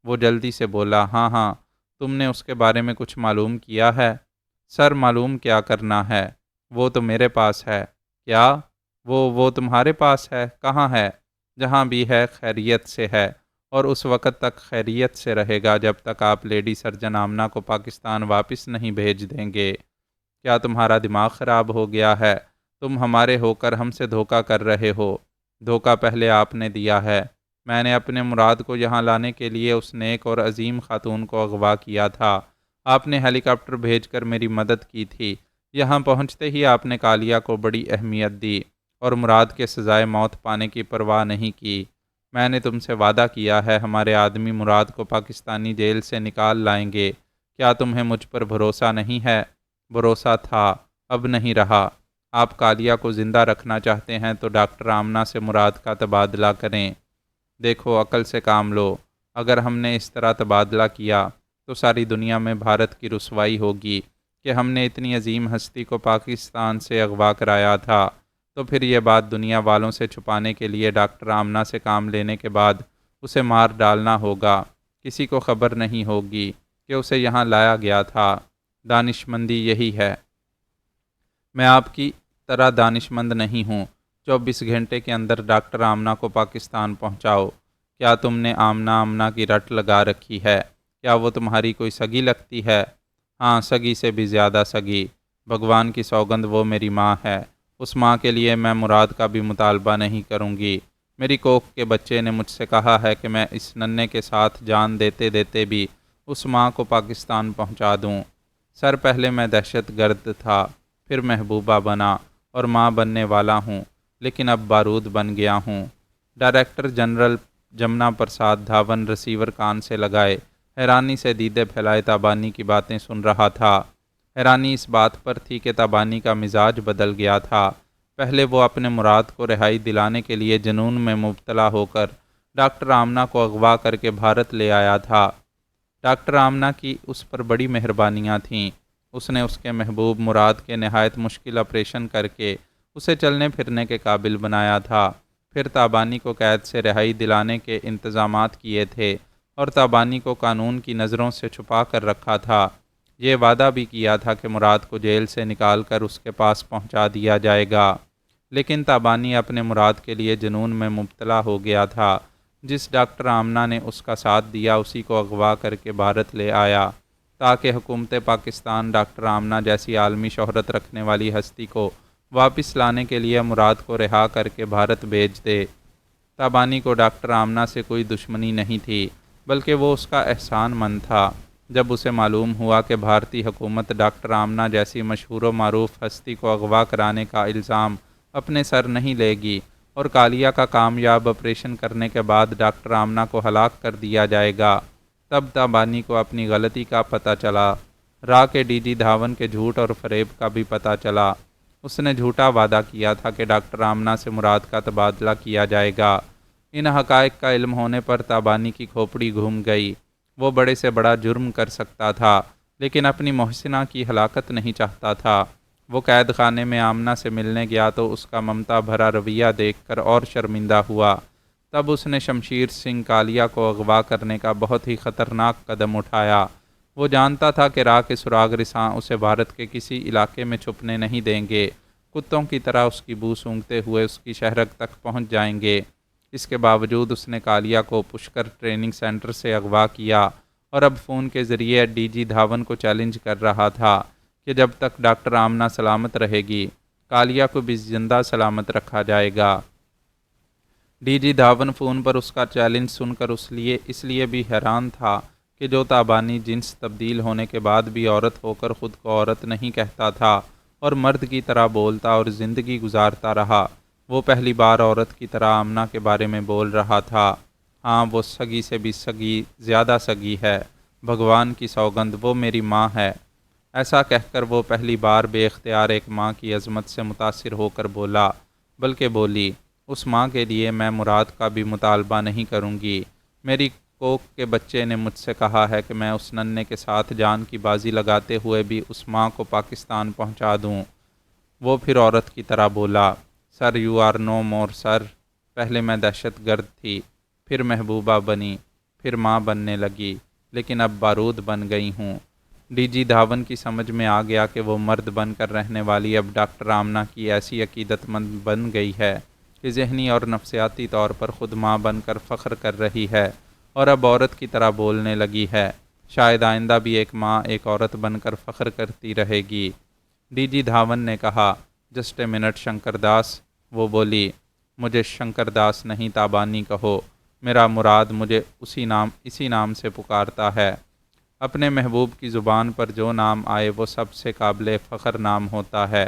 وہ جلدی سے بولا، ہاں ہاں، تم نے اس کے بارے میں کچھ معلوم کیا ہے؟ سر، معلوم کیا کرنا ہے؟ وہ تو میرے پاس ہے۔ کیا؟ وہ تمہارے پاس ہے؟ کہاں ہے؟ جہاں بھی ہے خیریت سے ہے، اور اس وقت تک خیریت سے رہے گا جب تک آپ لیڈی سرجن آمنہ کو پاکستان واپس نہیں بھیج دیں گے۔ کیا تمہارا دماغ خراب ہو گیا ہے؟ تم ہمارے ہو کر ہم سے دھوکہ کر رہے ہو۔ دھوکہ پہلے آپ نے دیا ہے۔ میں نے اپنے مراد کو یہاں لانے کے لیے اس نیک اور عظیم خاتون کو اغوا کیا تھا۔ آپ نے ہیلی کاپٹر بھیج کر میری مدد کی تھی۔ یہاں پہنچتے ہی آپ نے کالیا کو بڑی اہمیت دی اور مراد کے سزائے موت پانے کی پرواہ نہیں کی۔ میں نے تم سے وعدہ کیا ہے ہمارے آدمی مراد کو پاکستانی جیل سے نکال لائیں گے۔ کیا تمہیں مجھ پر بھروسہ نہیں ہے؟ بھروسہ تھا، اب نہیں رہا۔ آپ کالیا کو زندہ رکھنا چاہتے ہیں تو ڈاکٹر آمنہ سے مراد کا تبادلہ کریں۔ دیکھو، عقل سے کام لو۔ اگر ہم نے اس طرح تبادلہ کیا تو ساری دنیا میں بھارت کی رسوائی ہوگی کہ ہم نے اتنی عظیم ہستی کو پاکستان سے اغوا کرایا تھا۔ تو پھر یہ بات دنیا والوں سے چھپانے کے لیے ڈاکٹر آمنہ سے کام لینے کے بعد اسے مار ڈالنا ہوگا۔ کسی کو خبر نہیں ہوگی کہ اسے یہاں لایا گیا تھا۔ دانشمندی یہی ہے۔ میں آپ کی طرح دانشمند نہیں ہوں۔ 24 گھنٹے کے اندر ڈاکٹر آمنہ کو پاکستان پہنچاؤ۔ کیا تم نے آمنہ کی رٹ لگا رکھی ہے؟ کیا وہ تمہاری کوئی سگی لگتی ہے؟ ہاں، سگی سے بھی زیادہ سگی۔ بھگوان کی سوگند وہ میری ماں ہے۔ اس ماں کے لیے میں مراد کا بھی مطالبہ نہیں کروں گی۔ میری کوکھ کے بچے نے مجھ سے کہا ہے کہ میں اس ننھے کے ساتھ جان دیتے دیتے بھی اس ماں کو پاکستان پہنچا دوں۔ سر، پہلے میں دہشت گرد تھا، پھر محبوبہ بنا اور ماں بننے والا ہوں، لیکن اب بارود بن گیا ہوں۔ Director general Jamuna Prasad Dhawan receiver کان سے لگائے حیرانی سے دیدے پھیلائے تابانی کی باتیں سن رہا تھا۔ حیرانی اس بات پر تھی کہ تابانی کا مزاج بدل گیا تھا۔ پہلے وہ اپنے مراد کو رہائی دلانے کے لیے جنون میں مبتلا ہو کر ڈاکٹر آمنہ کو اغوا کر کے بھارت لے آیا تھا۔ ڈاکٹر آمنہ کی اس پر بڑی مہربانیاں تھیں، اس نے اس کے محبوب مراد کے نہایت مشکل آپریشن کر کے اسے چلنے پھرنے کے قابل بنایا تھا۔ پھر تابانی کو قید سے رہائی دلانے کے انتظامات کیے تھے اور تابانی کو قانون کی نظروں سے چھپا کر رکھا تھا۔ یہ وعدہ بھی کیا تھا کہ مراد کو جیل سے نکال کر اس کے پاس پہنچا دیا جائے گا، لیکن تابانی اپنے مراد کے لیے جنون میں مبتلا ہو گیا تھا۔ جس ڈاکٹر آمنہ نے اس کا ساتھ دیا اسی کو اغوا کر کے بھارت لے آیا تاکہ حکومت پاکستان ڈاکٹر آمنہ جیسی عالمی شہرت رکھنے والی ہستی کو واپس لانے کے لیے مراد کو رہا کر کے بھارت بھیج دے۔ تابانی کو ڈاکٹر آمنہ سے کوئی دشمنی نہیں تھی، بلکہ وہ اس کا احسان مند تھا۔ جب اسے معلوم ہوا کہ بھارتی حکومت ڈاکٹر آمنہ جیسی مشہور و معروف ہستی کو اغوا کرانے کا الزام اپنے سر نہیں لے گی اور کالیہ کا کامیاب آپریشن کرنے کے بعد ڈاکٹر آمنہ کو ہلاک کر دیا جائے گا، تب تابانی کو اپنی غلطی کا پتہ چلا۔ را کے ڈی جی دھاون کے جھوٹ اور فریب کا بھی پتہ چلا۔ اس نے جھوٹا وعدہ کیا تھا کہ ڈاکٹر آمنہ سے مراد کا تبادلہ کیا جائے گا۔ ان حقائق کا علم ہونے پر تابانی کی کھوپڑی گھوم گئی۔ وہ بڑے سے بڑا جرم کر سکتا تھا، لیکن اپنی محسنہ کی ہلاکت نہیں چاہتا تھا۔ وہ قید خانے میں آمنہ سے ملنے گیا تو اس کا ممتا بھرا رویہ دیکھ کر اور شرمندہ ہوا۔ تب اس نے شمشیر سنگھ کالیہ کو اغوا کرنے کا بہت ہی خطرناک قدم اٹھایا۔ وہ جانتا تھا کہ راہ کے سراغ رساں اسے بھارت کے کسی علاقے میں چھپنے نہیں دیں گے۔ کتوں کی طرح اس کی بو سونگھتے ہوئے اس کی شہرک تک پہنچ جائیں گے۔ اس کے باوجود اس نے کالیہ کو پشکر ٹریننگ سینٹر سے اغوا کیا اور اب فون کے ذریعے ڈی جی دھاون کو چیلنج کر رہا تھا کہ جب تک ڈاکٹر آمنہ سلامت رہے گی، کالیہ کو بھی زندہ سلامت رکھا جائے گا۔ ڈی جی دھاون فون پر اس کا چیلنج سن کر اس لیے بھی حیران تھا کہ جو تابانی جنس تبدیل ہونے کے بعد بھی عورت ہو کر خود کو عورت نہیں کہتا تھا اور مرد کی طرح بولتا اور زندگی گزارتا رہا، وہ پہلی بار عورت کی طرح آمنہ کے بارے میں بول رہا تھا۔ ہاں، وہ سگی سے بھی سگی، زیادہ سگی ہے، بھگوان کی سوگند وہ میری ماں ہے۔ ایسا کہہ کر وہ پہلی بار بے اختیار ایک ماں کی عظمت سے متاثر ہو کر بولا، بلکہ بولی، اس ماں کے لیے میں مراد کا بھی مطالبہ نہیں کروں گی۔ میری کوکھ کے بچے نے مجھ سے کہا ہے کہ میں اس ننھے کے ساتھ جان کی بازی لگاتے ہوئے بھی اس ماں کو پاکستان پہنچا دوں۔ وہ پھر عورت کی طرح بولا، سر یو آر نو مور سر۔ پہلے میں دہشت گرد تھی، پھر محبوبہ بنی، پھر ماں بننے لگی، لیکن اب بارود بن گئی ہوں۔ ڈی جی دھاون کی سمجھ میں آ گیا کہ وہ مرد بن کر رہنے والی اب ڈاکٹر آمنہ کی ایسی عقیدت مند بن گئی ہے کہ ذہنی اور نفسیاتی طور پر خود ماں بن کر فخر کر رہی ہے اور اب عورت کی طرح بولنے لگی ہے۔ شاید آئندہ بھی ایک ماں ایک عورت بن کر فخر کرتی رہے گی۔ ڈی جی دھاون نے کہا، just a minute Shankar Das. وہ بولی، مجھے شنکر داس نہیں تابانی کہو، میرا مراد مجھے اسی نام سے پکارتا ہے۔ اپنے محبوب کی زبان پر جو نام آئے وہ سب سے قابل فخر نام ہوتا ہے۔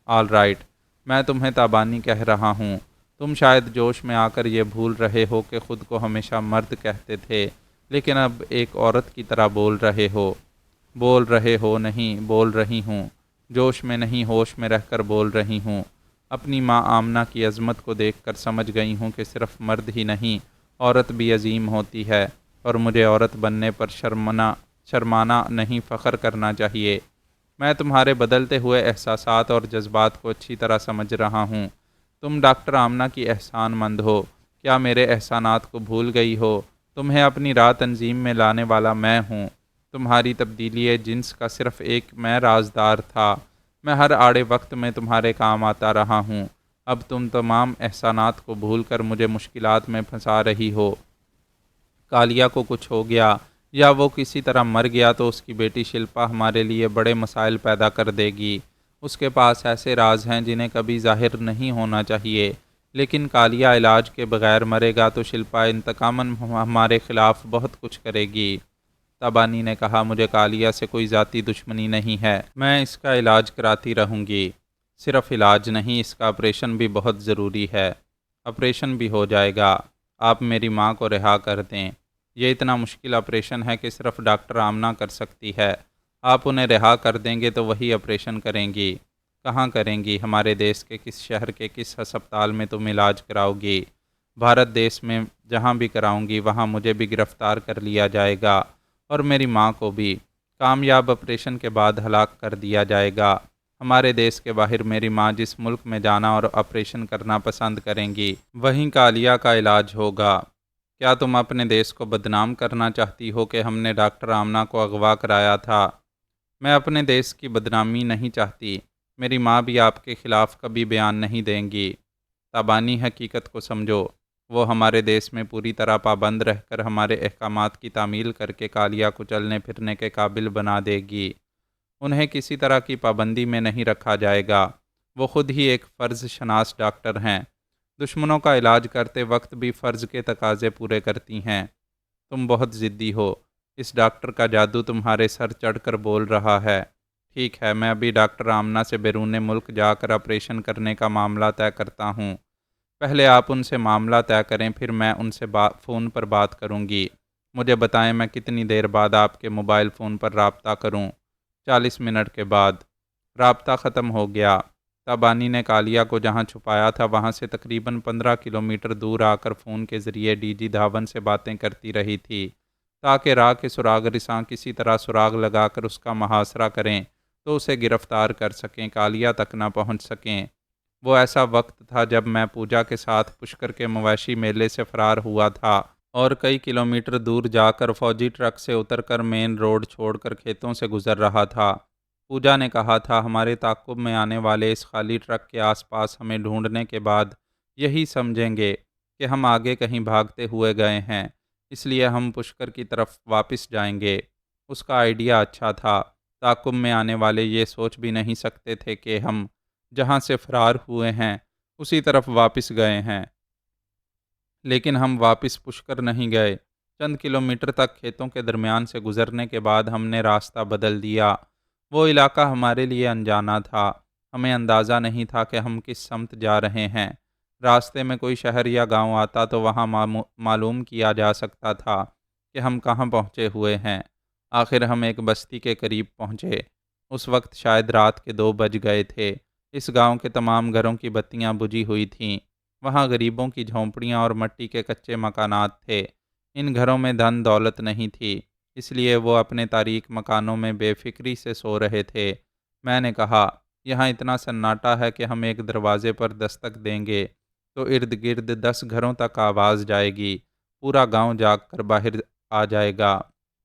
آل رائٹ، میں تمہیں تابانی کہہ رہا ہوں۔ تم شاید جوش میں آ کر یہ بھول رہے ہو کہ خود کو ہمیشہ مرد کہتے تھے، لیکن اب ایک عورت کی طرح بول رہے ہو نہیں، بول رہی ہوں۔ جوش میں نہیں، ہوش میں رہ کر بول رہی ہوں۔ اپنی ماں آمنہ کی عظمت کو دیکھ کر سمجھ گئی ہوں کہ صرف مرد ہی نہیں، عورت بھی عظیم ہوتی ہے، اور مجھے عورت بننے پر شرمانا نہیں، فخر کرنا چاہیے۔ میں تمہارے بدلتے ہوئے احساسات اور جذبات کو اچھی طرح سمجھ رہا ہوں۔ تم ڈاکٹر آمنہ کی احسان مند ہو، کیا میرے احسانات کو بھول گئی ہو؟ تمہیں اپنی راہ تنظیم میں لانے والا میں ہوں۔ تمہاری تبدیلی جنس کا صرف ایک میں رازدار تھا۔ میں ہر آڑے وقت میں تمہارے کام آتا رہا ہوں۔ اب تم تمام احسانات کو بھول کر مجھے مشکلات میں پھنسا رہی ہو۔ کالیہ کو کچھ ہو گیا یا وہ کسی طرح مر گیا تو اس کی بیٹی شلپا ہمارے لیے بڑے مسائل پیدا کر دے گی۔ اس کے پاس ایسے راز ہیں جنہیں کبھی ظاہر نہیں ہونا چاہیے، لیکن کالیہ علاج کے بغیر مرے گا تو شلپا انتقاماً ہمارے خلاف بہت کچھ کرے گی۔ تابانی نے کہا، مجھے کالیہ سے کوئی ذاتی دشمنی نہیں ہے، میں اس کا علاج کراتی رہوں گی۔ صرف علاج نہیں، اس کا آپریشن بھی بہت ضروری ہے۔ آپریشن بھی ہو جائے گا، آپ میری ماں کو رہا کر دیں۔ یہ اتنا مشکل آپریشن ہے کہ صرف ڈاکٹر آمنہ کر سکتی ہے۔ آپ انہیں رہا کر دیں گے تو وہی آپریشن کریں گی۔ کہاں کریں گی؟ ہمارے دیس کے کس شہر کے کس ہسپتال میں تم علاج کراؤ گی؟ بھارت دیس میں جہاں بھی کراؤں گی وہاں مجھے بھی گرفتار کر لیا جائے گا اور میری ماں کو بھی۔ کامیاب آپریشن کے بعد ہلاک کر دیا جائے گا۔ ہمارے دیش کے باہر میری ماں جس ملک میں جانا اور آپریشن کرنا پسند کریں گی، وہیں کالیہ کا علاج ہوگا۔ کیا تم اپنے دیش کو بدنام کرنا چاہتی ہو کہ ہم نے ڈاکٹر آمنہ کو اغوا کرایا تھا؟ میں اپنے دیش کی بدنامی نہیں چاہتی۔ میری ماں بھی آپ کے خلاف کبھی بیان نہیں دیں گی۔ تابانی حقیقت کو سمجھو، وہ ہمارے دیش میں پوری طرح پابند رہ کر ہمارے احکامات کی تعمیل کر کے کالیہ کو چلنے پھرنے کے قابل بنا دے گی۔ انہیں کسی طرح کی پابندی میں نہیں رکھا جائے گا۔ وہ خود ہی ایک فرض شناس ڈاکٹر ہیں۔ دشمنوں کا علاج کرتے وقت بھی فرض کے تقاضے پورے کرتی ہیں۔ تم بہت ضدی ہو۔ اس ڈاکٹر کا جادو تمہارے سر چڑھ کر بول رہا ہے۔ ٹھیک ہے، میں ابھی ڈاکٹر آمنہ سے بیرون ملک جا کر آپریشن کرنے کا معاملہ طے کرتا ہوں۔ پہلے آپ ان سے معاملہ طے کریں، پھر میں ان سے فون پر بات کروں گی۔ مجھے بتائیں میں کتنی دیر بعد آپ کے موبائل فون پر رابطہ کروں؟ 40 منٹ کے بعد۔ رابطہ ختم ہو گیا۔ تابانی نے کالیہ کو جہاں چھپایا تھا وہاں سے تقریباً 15 کلومیٹر دور آ کر فون کے ذریعے ڈی جی دھاون سے باتیں کرتی رہی تھی، تاکہ راہ کے سراغ رساں کسی طرح سراغ لگا کر اس کا محاصرہ کریں تو اسے گرفتار کر سکیں، کالیہ تک نہ پہنچ سکیں۔ وہ ایسا وقت تھا جب میں پوجا کے ساتھ پشکر کے مویشی میلے سے فرار ہوا تھا اور کئی کلومیٹر دور جا کر فوجی ٹرک سے اتر کر مین روڈ چھوڑ کر کھیتوں سے گزر رہا تھا۔ پوجا نے کہا تھا ہمارے تعاقب میں آنے والے اس خالی ٹرک کے آس پاس ہمیں ڈھونڈنے کے بعد یہی سمجھیں گے کہ ہم آگے کہیں بھاگتے ہوئے گئے ہیں، اس لیے ہم پشکر کی طرف واپس جائیں گے۔ اس کا آئیڈیا اچھا تھا۔ تعاقب میں آنے والے یہ سوچ بھی نہیں سکتے تھے کہ ہم جہاں سے فرار ہوئے ہیں اسی طرف واپس گئے ہیں۔ لیکن ہم واپس پشکر نہیں گئے۔ چند کلومیٹر تک کھیتوں کے درمیان سے گزرنے کے بعد ہم نے راستہ بدل دیا۔ وہ علاقہ ہمارے لیے انجانا تھا۔ ہمیں اندازہ نہیں تھا کہ ہم کس سمت جا رہے ہیں۔ راستے میں کوئی شہر یا گاؤں آتا تو وہاں معلوم کیا جا سکتا تھا کہ ہم کہاں پہنچے ہوئے ہیں۔ آخر ہم ایک بستی کے قریب پہنچے۔ اس وقت شاید رات کے 2 بج گئے تھے۔ اس گاؤں کے تمام گھروں کی بتیاں بجھی ہوئی تھیں۔ وہاں غریبوں کی جھونپڑیاں اور مٹی کے کچے مکانات تھے۔ ان گھروں میں دھن دولت نہیں تھی، اس لیے وہ اپنے تاریک مکانوں میں بے فکری سے سو رہے تھے۔ میں نے کہا یہاں اتنا سناٹا ہے کہ ہم ایک دروازے پر دستک دیں گے تو ارد گرد 10 گھروں تک آواز جائے گی، پورا گاؤں جاگ کر باہر آ جائے گا۔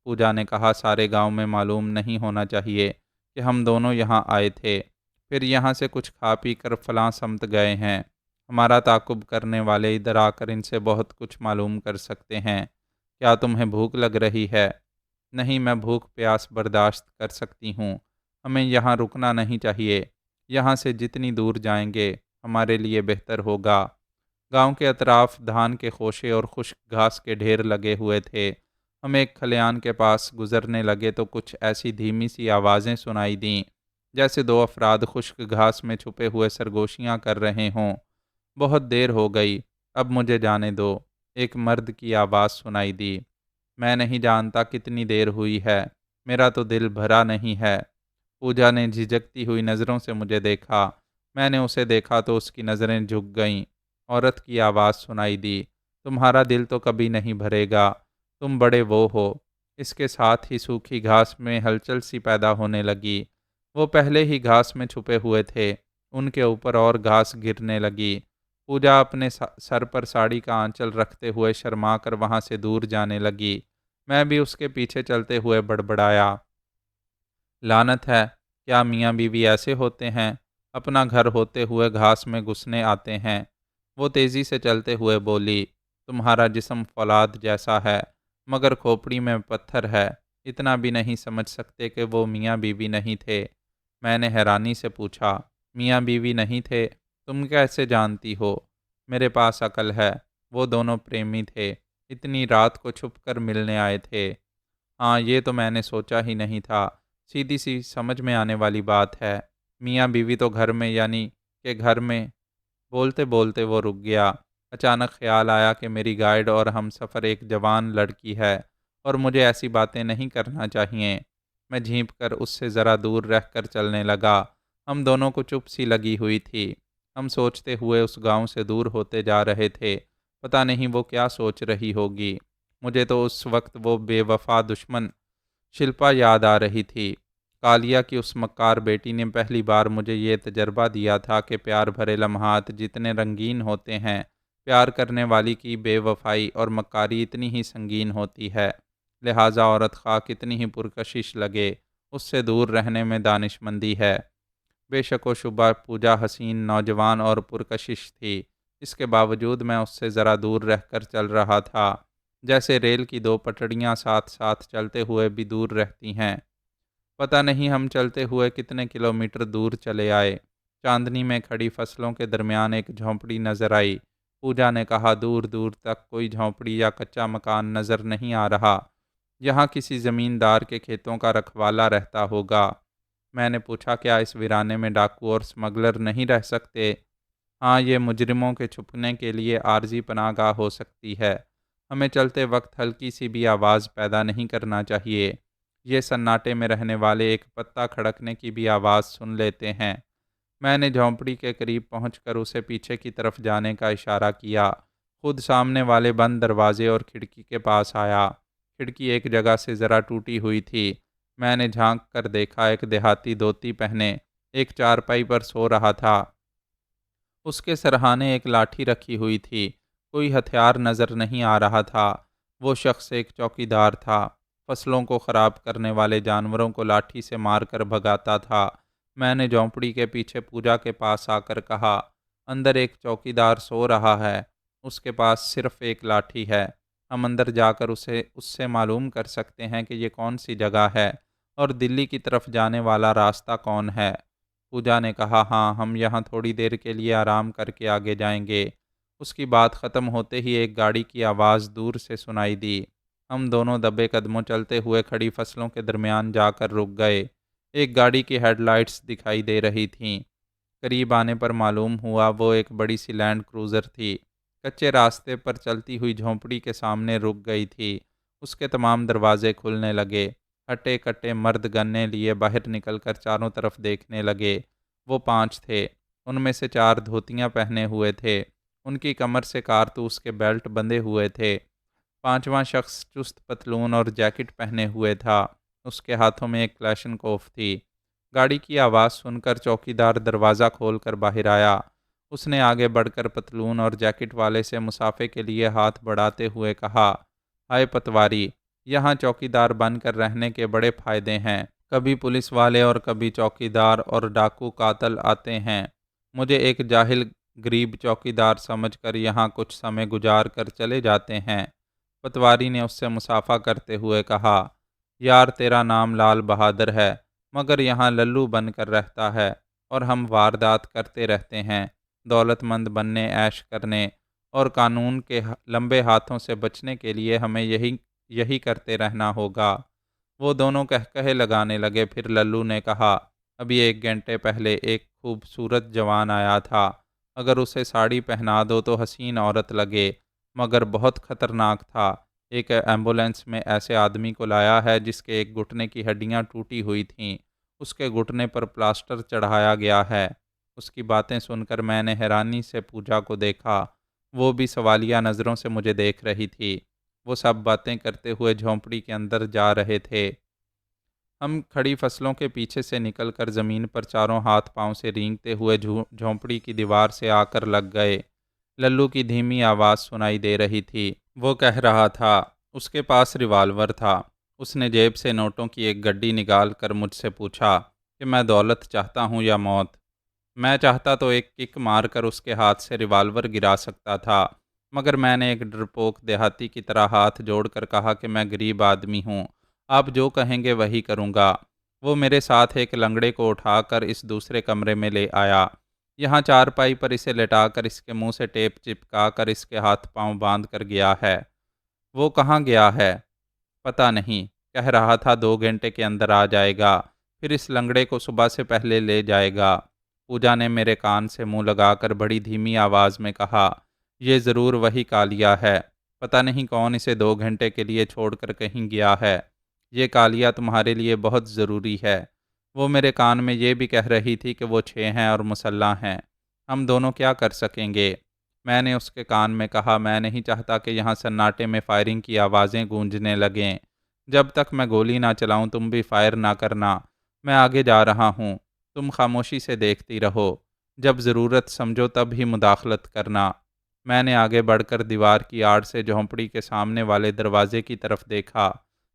پوجا نے کہا سارے گاؤں میں معلوم نہیں ہونا چاہیے کہ ہم دونوں یہاں آئے تھے، پھر یہاں سے کچھ کھا پی کر فلاں سمت گئے ہیں۔ ہمارا تعاقب کرنے والے ادھر آ کر ان سے بہت کچھ معلوم کر سکتے ہیں۔ کیا تمہیں بھوک لگ رہی ہے؟ نہیں، میں بھوک پیاس برداشت کر سکتی ہوں۔ ہمیں یہاں رکنا نہیں چاہیے۔ یہاں سے جتنی دور جائیں گے ہمارے لیے بہتر ہوگا۔ گاؤں کے اطراف دھان کے خوشے اور خشک گھاس کے ڈھیر لگے ہوئے تھے۔ ہم ایک کھلیان کے پاس گزرنے لگے تو کچھ ایسی دھیمی سی آوازیں سنائی دیں جیسے 2 افراد خشک گھاس میں چھپے ہوئے سرگوشیاں کر رہے ہوں۔ بہت دیر ہو گئی، اب مجھے جانے دو، ایک مرد کی آواز سنائی دی۔ میں نہیں جانتا کتنی دیر ہوئی ہے، میرا تو دل بھرا نہیں ہے۔ پوجا نے جھجکتی ہوئی نظروں سے مجھے دیکھا۔ میں نے اسے دیکھا تو اس کی نظریں جھک گئیں۔ عورت کی آواز سنائی دی، تمہارا دل تو کبھی نہیں بھرے گا، تم بڑے وہ ہو۔ اس کے ساتھ ہی سوکھی گھاس میں ہلچل سی پیدا ہونے لگی۔ وہ پہلے ہی گھاس میں چھپے ہوئے تھے، ان کے اوپر اور گھاس گرنے لگی۔ پوجا اپنے سر پر ساڑی کا آنچل رکھتے ہوئے شرما کر وہاں سے دور جانے لگی۔ میں بھی اس کے پیچھے چلتے ہوئے بڑبڑایا، لعنت ہے، کیا میاں بیوی ایسے ہوتے ہیں؟ اپنا گھر ہوتے ہوئے گھاس میں گھسنے آتے ہیں۔ وہ تیزی سے چلتے ہوئے بولی، تمہارا جسم فولاد جیسا ہے مگر کھوپڑی میں پتھر ہے، اتنا بھی نہیں سمجھ سکتے کہ وہ میاں بیوی نہیں تھے؟ میں نے حیرانی سے پوچھا، میاں بیوی نہیں تھے؟ تم کیسے جانتی ہو؟ میرے پاس عقل ہے، وہ دونوں پریمی تھے، اتنی رات کو چھپ کر ملنے آئے تھے۔ ہاں، یہ تو میں نے سوچا ہی نہیں تھا، سیدھی سی سمجھ میں آنے والی بات ہے۔ میاں بیوی تو گھر میں، یعنی کہ گھر میں۔ بولتے بولتے وہ رک گیا۔ اچانک خیال آیا کہ میری گائیڈ اور ہم سفر ایک جوان لڑکی ہے اور مجھے ایسی باتیں نہیں کرنا چاہیے۔ میں جھینپ کر اس سے ذرا دور رہ کر چلنے لگا۔ ہم دونوں کو چپ سی لگی ہوئی تھی۔ ہم سوچتے ہوئے اس گاؤں سے دور ہوتے جا رہے تھے۔ پتہ نہیں وہ کیا سوچ رہی ہوگی۔ مجھے تو اس وقت وہ بے وفا دشمن شلپا یاد آ رہی تھی۔ کالیا کی اس مکار بیٹی نے پہلی بار مجھے یہ تجربہ دیا تھا کہ پیار بھرے لمحات جتنے رنگین ہوتے ہیں، پیار کرنے والی کی بے وفائی اور مکاری اتنی ہی سنگین ہوتی ہے۔ لہٰذا عورت خواہ کتنی ہی پرکشش لگے، اس سے دور رہنے میں دانش مندی ہے۔ بے شک و شبہ پوجا حسین، نوجوان اور پرکشش تھی۔ اس کے باوجود میں اس سے ذرا دور رہ کر چل رہا تھا، جیسے ریل کی دو پٹڑیاں ساتھ ساتھ چلتے ہوئے بھی دور رہتی ہیں۔ پتہ نہیں ہم چلتے ہوئے کتنے کلومیٹر دور چلے آئے۔ چاندنی میں کھڑی فصلوں کے درمیان ایک جھونپڑی نظر آئی۔ پوجا نے کہا، دور دور تک کوئی جھونپڑی یا کچا مکان نظر نہیں آ رہا۔ یہاں کسی زمیندار کے کھیتوں کا رکھوالا رہتا ہوگا۔ میں نے پوچھا، کیا اس ویرانے میں ڈاکو اور سمگلر نہیں رہ سکتے؟ ہاں، یہ مجرموں کے چھپنے کے لیے عارضی پناہ گاہ ہو سکتی ہے۔ ہمیں چلتے وقت ہلکی سی بھی آواز پیدا نہیں کرنا چاہیے۔ یہ سناٹے میں رہنے والے ایک پتا کھڑکنے کی بھی آواز سن لیتے ہیں۔ میں نے جھونپڑی کے قریب پہنچ کر اسے پیچھے کی طرف جانے کا اشارہ کیا، خود سامنے والے بند دروازے اور کھڑکی کے پاس آیا۔ کھڑکی ایک جگہ سے ذرا ٹوٹی ہوئی تھی۔ میں نے جھانک کر دیکھا، ایک دیہاتی دھوتی پہنے ایک چارپائی پر سو رہا تھا۔ اس کے سرہانے ایک لاٹھی رکھی ہوئی تھی۔ کوئی ہتھیار نظر نہیں آ رہا تھا۔ وہ شخص ایک چوکیدار تھا۔ فصلوں کو خراب کرنے والے جانوروں کو لاٹھی سے مار کر بھگاتا تھا۔ میں نے جھونپڑی کے پیچھے پوجا کے پاس آ کر کہا، اندر ایک چوکیدار سو رہا ہے، اس کے پاس صرف ایک لاٹھی ہے۔ ہم اندر جا کر اس سے معلوم کر سکتے ہیں کہ یہ کون سی جگہ ہے اور دلی کی طرف جانے والا راستہ کون ہے۔ پوجا نے کہا، ہاں، ہم یہاں تھوڑی دیر کے لیے آرام کر کے آگے جائیں گے۔ اس کی بات ختم ہوتے ہی ایک گاڑی کی آواز دور سے سنائی دی۔ ہم دونوں دبے قدموں چلتے ہوئے کھڑی فصلوں کے درمیان جا کر رک گئے۔ ایک گاڑی کی ہیڈ لائٹس دکھائی دے رہی تھیں۔ قریب آنے پر معلوم ہوا وہ ایک بڑی سی لینڈ کروزر تھی۔ کچے راستے پر چلتی ہوئی جھونپڑی کے سامنے رک گئی تھی۔ اس کے تمام دروازے کھلنے لگے۔ ہٹے کٹے مرد گنے لیے باہر نکل کر چاروں طرف دیکھنے لگے۔ وہ 5 تھے۔ ان میں سے 4 دھوتیاں پہنے ہوئے تھے۔ ان کی کمر سے کارتوس کے بیلٹ بندھے ہوئے تھے۔ 5واں شخص چست پتلون اور جیکٹ پہنے ہوئے تھا۔ اس کے ہاتھوں میں ایک کلاشنکوف تھی۔ گاڑی کی آواز سن کر چوکیدار دروازہ کھول کر باہر آیا۔ اس نے آگے بڑھ کر پتلون اور جیکٹ والے سے مسافے کے لیے ہاتھ بڑھاتے ہوئے کہا، ہائے پتواری، یہاں چوکیدار بن کر رہنے کے بڑے فائدے ہیں۔ کبھی پولیس والے اور کبھی چوکیدار اور ڈاکو قاتل آتے ہیں۔ مجھے ایک جاہل غریب چوکیدار سمجھ کر یہاں کچھ سمے گزار کر چلے جاتے ہیں۔ پتواری نے اس سے مصافحہ کرتے ہوئے کہا، یار، تیرا نام لال بہادر ہے، مگر یہاں للو بن کر رہتا ہے اور ہم واردات کرتے رہتے ہیں۔ دولت مند بننے، عیش کرنے اور قانون کے لمبے ہاتھوں سے بچنے کے لیے ہمیں یہی کرتے رہنا ہوگا۔ وہ دونوں کہکہے لگانے لگے۔ پھر للو نے کہا، ابھی 1 گھنٹے پہلے ایک خوبصورت جوان آیا تھا۔ اگر اسے ساڑی پہنا دو تو حسین عورت لگے، مگر بہت خطرناک تھا۔ ایک ایمبولینس میں ایسے آدمی کو لایا ہے جس کے ایک گھٹنے کی ہڈیاں ٹوٹی ہوئی تھیں۔ اس کے گھٹنے پر پلاسٹر چڑھایا گیا ہے۔ اس کی باتیں سن کر میں نے حیرانی سے پوجا کو دیکھا۔ وہ بھی سوالیہ نظروں سے مجھے دیکھ رہی تھی۔ وہ سب باتیں کرتے ہوئے جھونپڑی کے اندر جا رہے تھے۔ ہم کھڑی فصلوں کے پیچھے سے نکل کر زمین پر چاروں ہاتھ پاؤں سے رینگتے ہوئے جھونپڑی کی دیوار سے آ کر لگ گئے۔ للو کی دھیمی آواز سنائی دے رہی تھی۔ وہ کہہ رہا تھا، اس کے پاس ریوالور تھا۔ اس نے جیب سے نوٹوں کی ایک گڈی نکال کر مجھ سے پوچھا کہ میں دولت چاہتا ہوں یا موت۔ میں چاہتا تو ایک کک مار کر اس کے ہاتھ سے ریوالور گرا سکتا تھا، مگر میں نے ایک ڈرپوک دیہاتی کی طرح ہاتھ جوڑ کر کہا کہ میں غریب آدمی ہوں، آپ جو کہیں گے وہی کروں گا۔ وہ میرے ساتھ ایک لنگڑے کو اٹھا کر اس دوسرے کمرے میں لے آیا۔ یہاں چارپائی پر اسے لٹا کر اس کے منہ سے ٹیپ چپکا کر اس کے ہاتھ پاؤں باندھ کر گیا ہے۔ وہ کہاں گیا ہے؟ پتہ نہیں، کہہ رہا تھا 2 گھنٹے کے اندر آ جائے گا، پھر اس لنگڑے کو صبح سے پہلے لے جائے گا۔ پوجا نے میرے کان سے منہ لگا کر بڑی دھیمی آواز میں کہا، یہ ضرور وہی کالیا ہے۔ پتہ نہیں کون اسے 2 گھنٹے کے لیے چھوڑ کر کہیں گیا ہے۔ یہ کالیا تمہارے لیے بہت ضروری ہے۔ وہ میرے کان میں یہ بھی کہہ رہی تھی کہ وہ 6 ہیں اور مسلح ہیں۔ ہم دونوں کیا کر سکیں گے؟ میں نے اس کے کان میں کہا، میں نہیں چاہتا کہ یہاں سناٹے میں فائرنگ کی آوازیں گونجنے لگیں۔ جب تک میں گولی نہ چلاؤں تم بھی فائر نہ کرنا۔ میں آگے جا رہا ہوں، تم خاموشی سے دیکھتی رہو، جب ضرورت سمجھو تب ہی مداخلت کرنا۔ میں نے آگے بڑھ کر دیوار کی آڑ سے جھونپڑی کے سامنے والے دروازے کی طرف دیکھا۔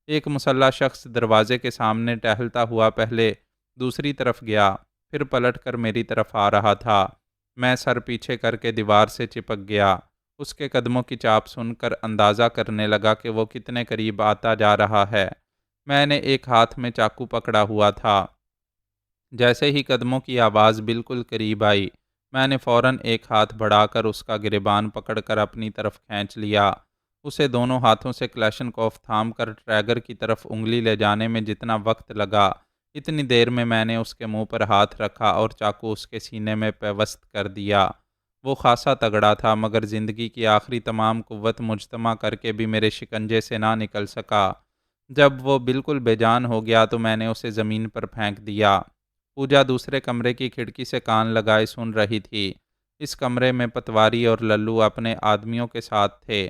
ایک مسلح شخص دروازے کے سامنے ٹہلتا ہوا پہلے دوسری طرف گیا، پھر پلٹ کر میری طرف آ رہا تھا۔ میں سر پیچھے کر کے دیوار سے چپک گیا، اس کے قدموں کی چاپ سن کر اندازہ کرنے لگا کہ وہ کتنے قریب آتا جا رہا ہے۔ میں نے ایک ہاتھ میں چاقو پکڑا ہوا تھا۔ جیسے ہی قدموں کی آواز بالکل قریب آئی، میں نے فوراً ایک ہاتھ بڑھا کر اس کا گریبان پکڑ کر اپنی طرف کھینچ لیا۔ اسے دونوں ہاتھوں سے کلیشنکوف تھام کر ٹریگر کی طرف انگلی لے جانے میں جتنا وقت لگا، اتنی دیر میں نے اس کے منہ پر ہاتھ رکھا اور چاقو اس کے سینے میں پیوست کر دیا۔ وہ خاصا تگڑا تھا، مگر زندگی کی آخری تمام قوت مجتمع کر کے بھی میرے شکنجے سے نہ نکل سکا۔ جب وہ بالکل بے جان ہو گیا تو میں نے اسے زمین پر پھینک دیا۔ پوجا دوسرے کمرے کی کھڑکی سے کان لگائے سن رہی تھی۔ اس کمرے میں پتواری اور للو اپنے آدمیوں کے ساتھ تھے۔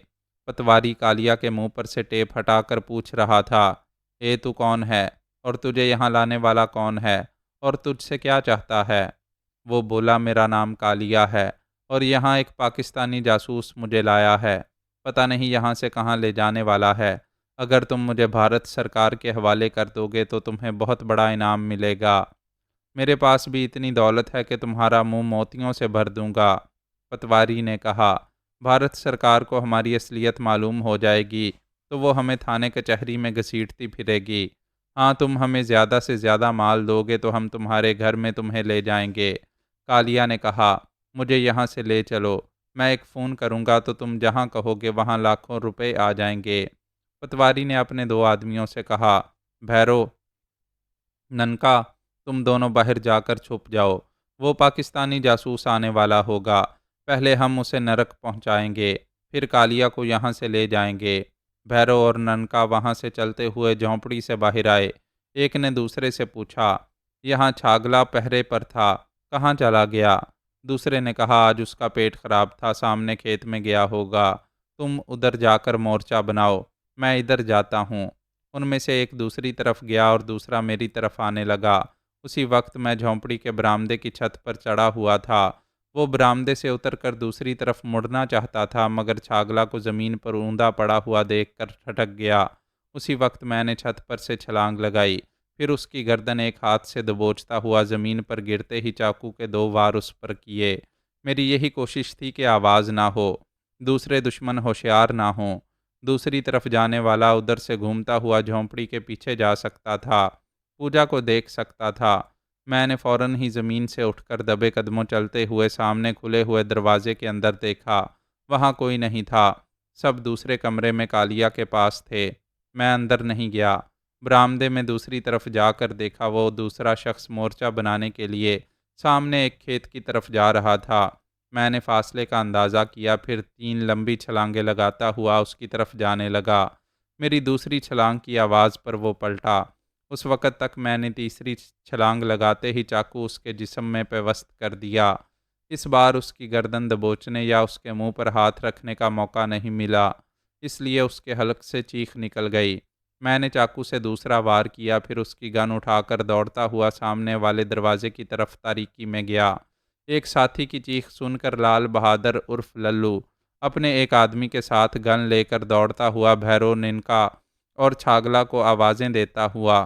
پتواری کالیا کے منہ پر سے ٹیپ ہٹا کر پوچھ رہا تھا، اے تو کون ہے؟ اور تجھے یہاں لانے والا کون ہے؟ اور تجھ سے کیا چاہتا ہے؟ وہ بولا، میرا نام کالیا ہے اور یہاں ایک پاکستانی جاسوس مجھے لایا ہے۔ پتہ نہیں یہاں سے کہاں لے جانے والا ہے۔ اگر تم مجھے بھارت سرکار کے حوالے کر دو گے تو تمہیں بہت بڑا انعام ملے گا۔ میرے پاس بھی اتنی دولت ہے کہ تمہارا منہ موتیوں سے بھر دوں گا۔ پتواری نے کہا، بھارت سرکار کو ہماری اصلیت معلوم ہو جائے گی تو وہ ہمیں تھانے کچہری میں گھسیٹتی پھرے گی۔ ہاں، تم ہمیں زیادہ سے زیادہ مال دو گے تو ہم تمہارے گھر میں تمہیں لے جائیں گے۔ کالیا نے کہا، مجھے یہاں سے لے چلو، میں ایک فون کروں گا تو تم جہاں کہو گے وہاں لاکھوں روپے آ جائیں گے۔ پتواری نے اپنے دو آدمیوں سے کہا، بھیرو، ننکا، تم دونوں باہر جا کر چھپ جاؤ، وہ پاکستانی جاسوس آنے والا ہوگا۔ پہلے ہم اسے نرک پہنچائیں گے، پھر کالیا کو یہاں سے لے جائیں گے۔ بھیرو اور ننکا وہاں سے چلتے ہوئے جھونپڑی سے باہر آئے۔ ایک نے دوسرے سے پوچھا، یہاں چھاگلا پہرے پر تھا، کہاں چلا گیا؟ دوسرے نے کہا، آج اس کا پیٹ خراب تھا، سامنے کھیت میں گیا ہوگا۔ تم ادھر جا کر مورچہ بناؤ، میں ادھر جاتا ہوں۔ ان میں سے ایک دوسری طرف گیا اور دوسرا میری طرف آنے لگا۔ اسی وقت میں جھونپڑی کے برآمدے کی چھت پر چڑھا ہوا تھا۔ وہ برآمدے سے اتر کر دوسری طرف مڑنا چاہتا تھا، مگر چھاگلا کو زمین پر اوندا پڑا ہوا دیکھ کر ٹھٹک گیا۔ اسی وقت میں نے چھت پر سے چھلانگ لگائی، پھر اس کی گردن ایک ہاتھ سے دبوچتا ہوا زمین پر گرتے ہی چاقو کے 2 وار اس پر کیے۔ میری یہی کوشش تھی کہ آواز نہ ہو، دوسرے دشمن ہوشیار نہ ہوں۔ دوسری طرف جانے والا ادھر سے گھومتا ہوا جھونپڑی کے پیچھے جا سکتا تھا، پوجا کو دیکھ سکتا تھا۔ میں نے فوراً ہی زمین سے اٹھ کر دبے قدموں چلتے ہوئے سامنے کھلے ہوئے دروازے کے اندر دیکھا۔ وہاں کوئی نہیں تھا، سب دوسرے کمرے میں کالیا کے پاس تھے۔ میں اندر نہیں گیا۔ برآمدے میں دوسری طرف جا کر دیکھا، وہ دوسرا شخص مورچہ بنانے کے لیے سامنے ایک کھیت کی طرف جا رہا تھا۔ میں نے فاصلے کا اندازہ کیا، پھر 3 لمبی چھلانگیں لگاتا ہوا اس کی طرف جانے لگا۔ میری دوسری چھلانگ کی آواز پر وہ پلٹا۔ اس وقت تک میں نے تیسری چھلانگ لگاتے ہی چاقو اس کے جسم میں پیوست کر دیا۔ اس بار اس کی گردن دبوچنے یا اس کے منہ پر ہاتھ رکھنے کا موقع نہیں ملا، اس لیے اس کے حلق سے چیخ نکل گئی۔ میں نے چاقو سے دوسرا وار کیا، پھر اس کی گن اٹھا کر دوڑتا ہوا سامنے والے دروازے کی طرف تاریکی میں گیا۔ ایک ساتھی کی چیخ سن کر لال بہادر عرف للو اپنے ایک آدمی کے ساتھ گن لے کر دوڑتا ہوا بھیرو، ننکا اور چھاگلا کو آوازیں دیتا ہوا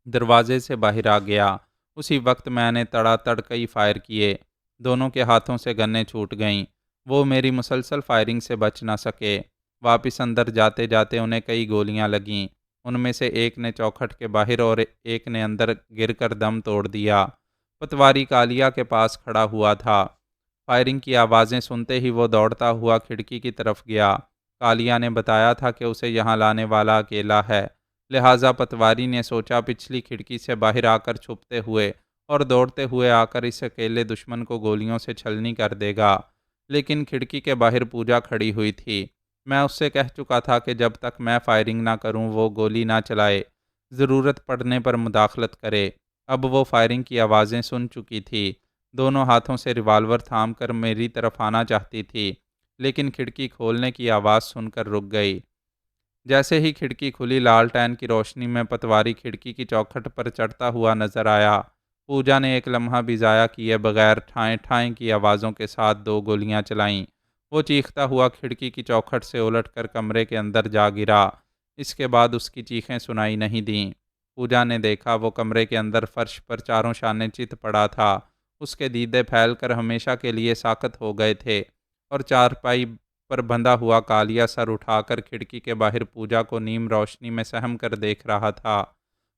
دروازے سے باہر آ گیا۔ اسی وقت میں نے تڑا تڑ کئی فائر کیے، دونوں کے ہاتھوں سے گنیں چھوٹ گئیں۔ وہ میری مسلسل فائرنگ سے بچ نہ سکے۔ واپس اندر جاتے جاتے انہیں کئی گولیاں لگیں۔ ان میں سے ایک نے چوکھٹ کے باہر اور ایک نے اندر گر کر دم توڑ دیا۔ پتواری کالیا کے پاس کھڑا ہوا تھا۔ فائرنگ کی آوازیں سنتے ہی وہ دوڑتا ہوا کھڑکی کی طرف گیا۔ کالیا نے بتایا تھا کہ اسے یہاں لانے والا اکیلا ہے، لہٰذا پتواری نے سوچا پچھلی کھڑکی سے باہر آ کر چھپتے ہوئے اور دوڑتے ہوئے آ کر اس اکیلے دشمن کو گولیوں سے چھلنی کر دے گا۔ لیکن کھڑکی کے باہر پوجا کھڑی ہوئی تھی۔ میں اس سے کہہ چکا تھا کہ جب تک میں فائرنگ نہ کروں وہ گولی نہ چلائے، ضرورت پڑنے پر مداخلت کرے۔ اب وہ فائرنگ کی آوازیں سن چکی تھی، دونوں ہاتھوں سے ریوالور تھام کر میری طرف آنا چاہتی تھی، لیکن کھڑکی کھولنے کی آواز سن کر رک گئی۔ جیسے ہی کھڑکی کھلی، لالٹین کی روشنی میں پتواری کھڑکی کی چوکھٹ پر چڑھتا ہوا نظر آیا۔ پوجا نے ایک لمحہ بھی ضائع کیے بغیر ٹھائیں ٹھائیں کی آوازوں کے ساتھ 2 گولیاں چلائیں۔ وہ چیختا ہوا کھڑکی کی چوکھٹ سے الٹ کر کمرے کے اندر جا گرا۔ اس کے بعد اس کی چیخیں سنائی نہیں دیں۔ پوجا نے دیکھا وہ کمرے کے اندر فرش پر چاروں شانے چت پڑا تھا۔ اس کے دیدے پھیل کر ہمیشہ کے لیے ساکت ہو گئے تھے، اور چارپائی پر بندھا ہوا کالیا سر اٹھا کر کھڑکی کے باہر پوجا کو نیم روشنی میں سہم کر دیکھ رہا تھا۔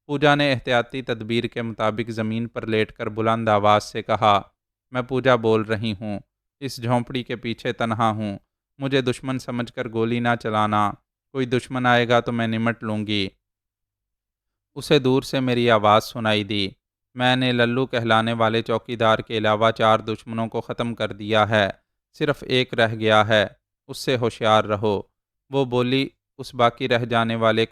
پوجا نے احتیاطی تدبیر کے مطابق زمین پر لیٹ کر بلند آواز سے کہا، میں پوجا بول رہی ہوں، اس جھونپڑی کے پیچھے تنہا ہوں، مجھے دشمن سمجھ کر گولی نہ چلانا، کوئی دشمن آئے گا تو میں نمٹ لوں گی۔ اسے دور سے میری آواز سنائی دی، میں نے للو کہلانے والے چوکیدار کے علاوہ 4 دشمنوں کو ختم کر دیا ہے، صرف ایک رہ گیا ہے، اس سے ہوشیار رہو۔ وہ بولی، اس باقی رہ جانے والے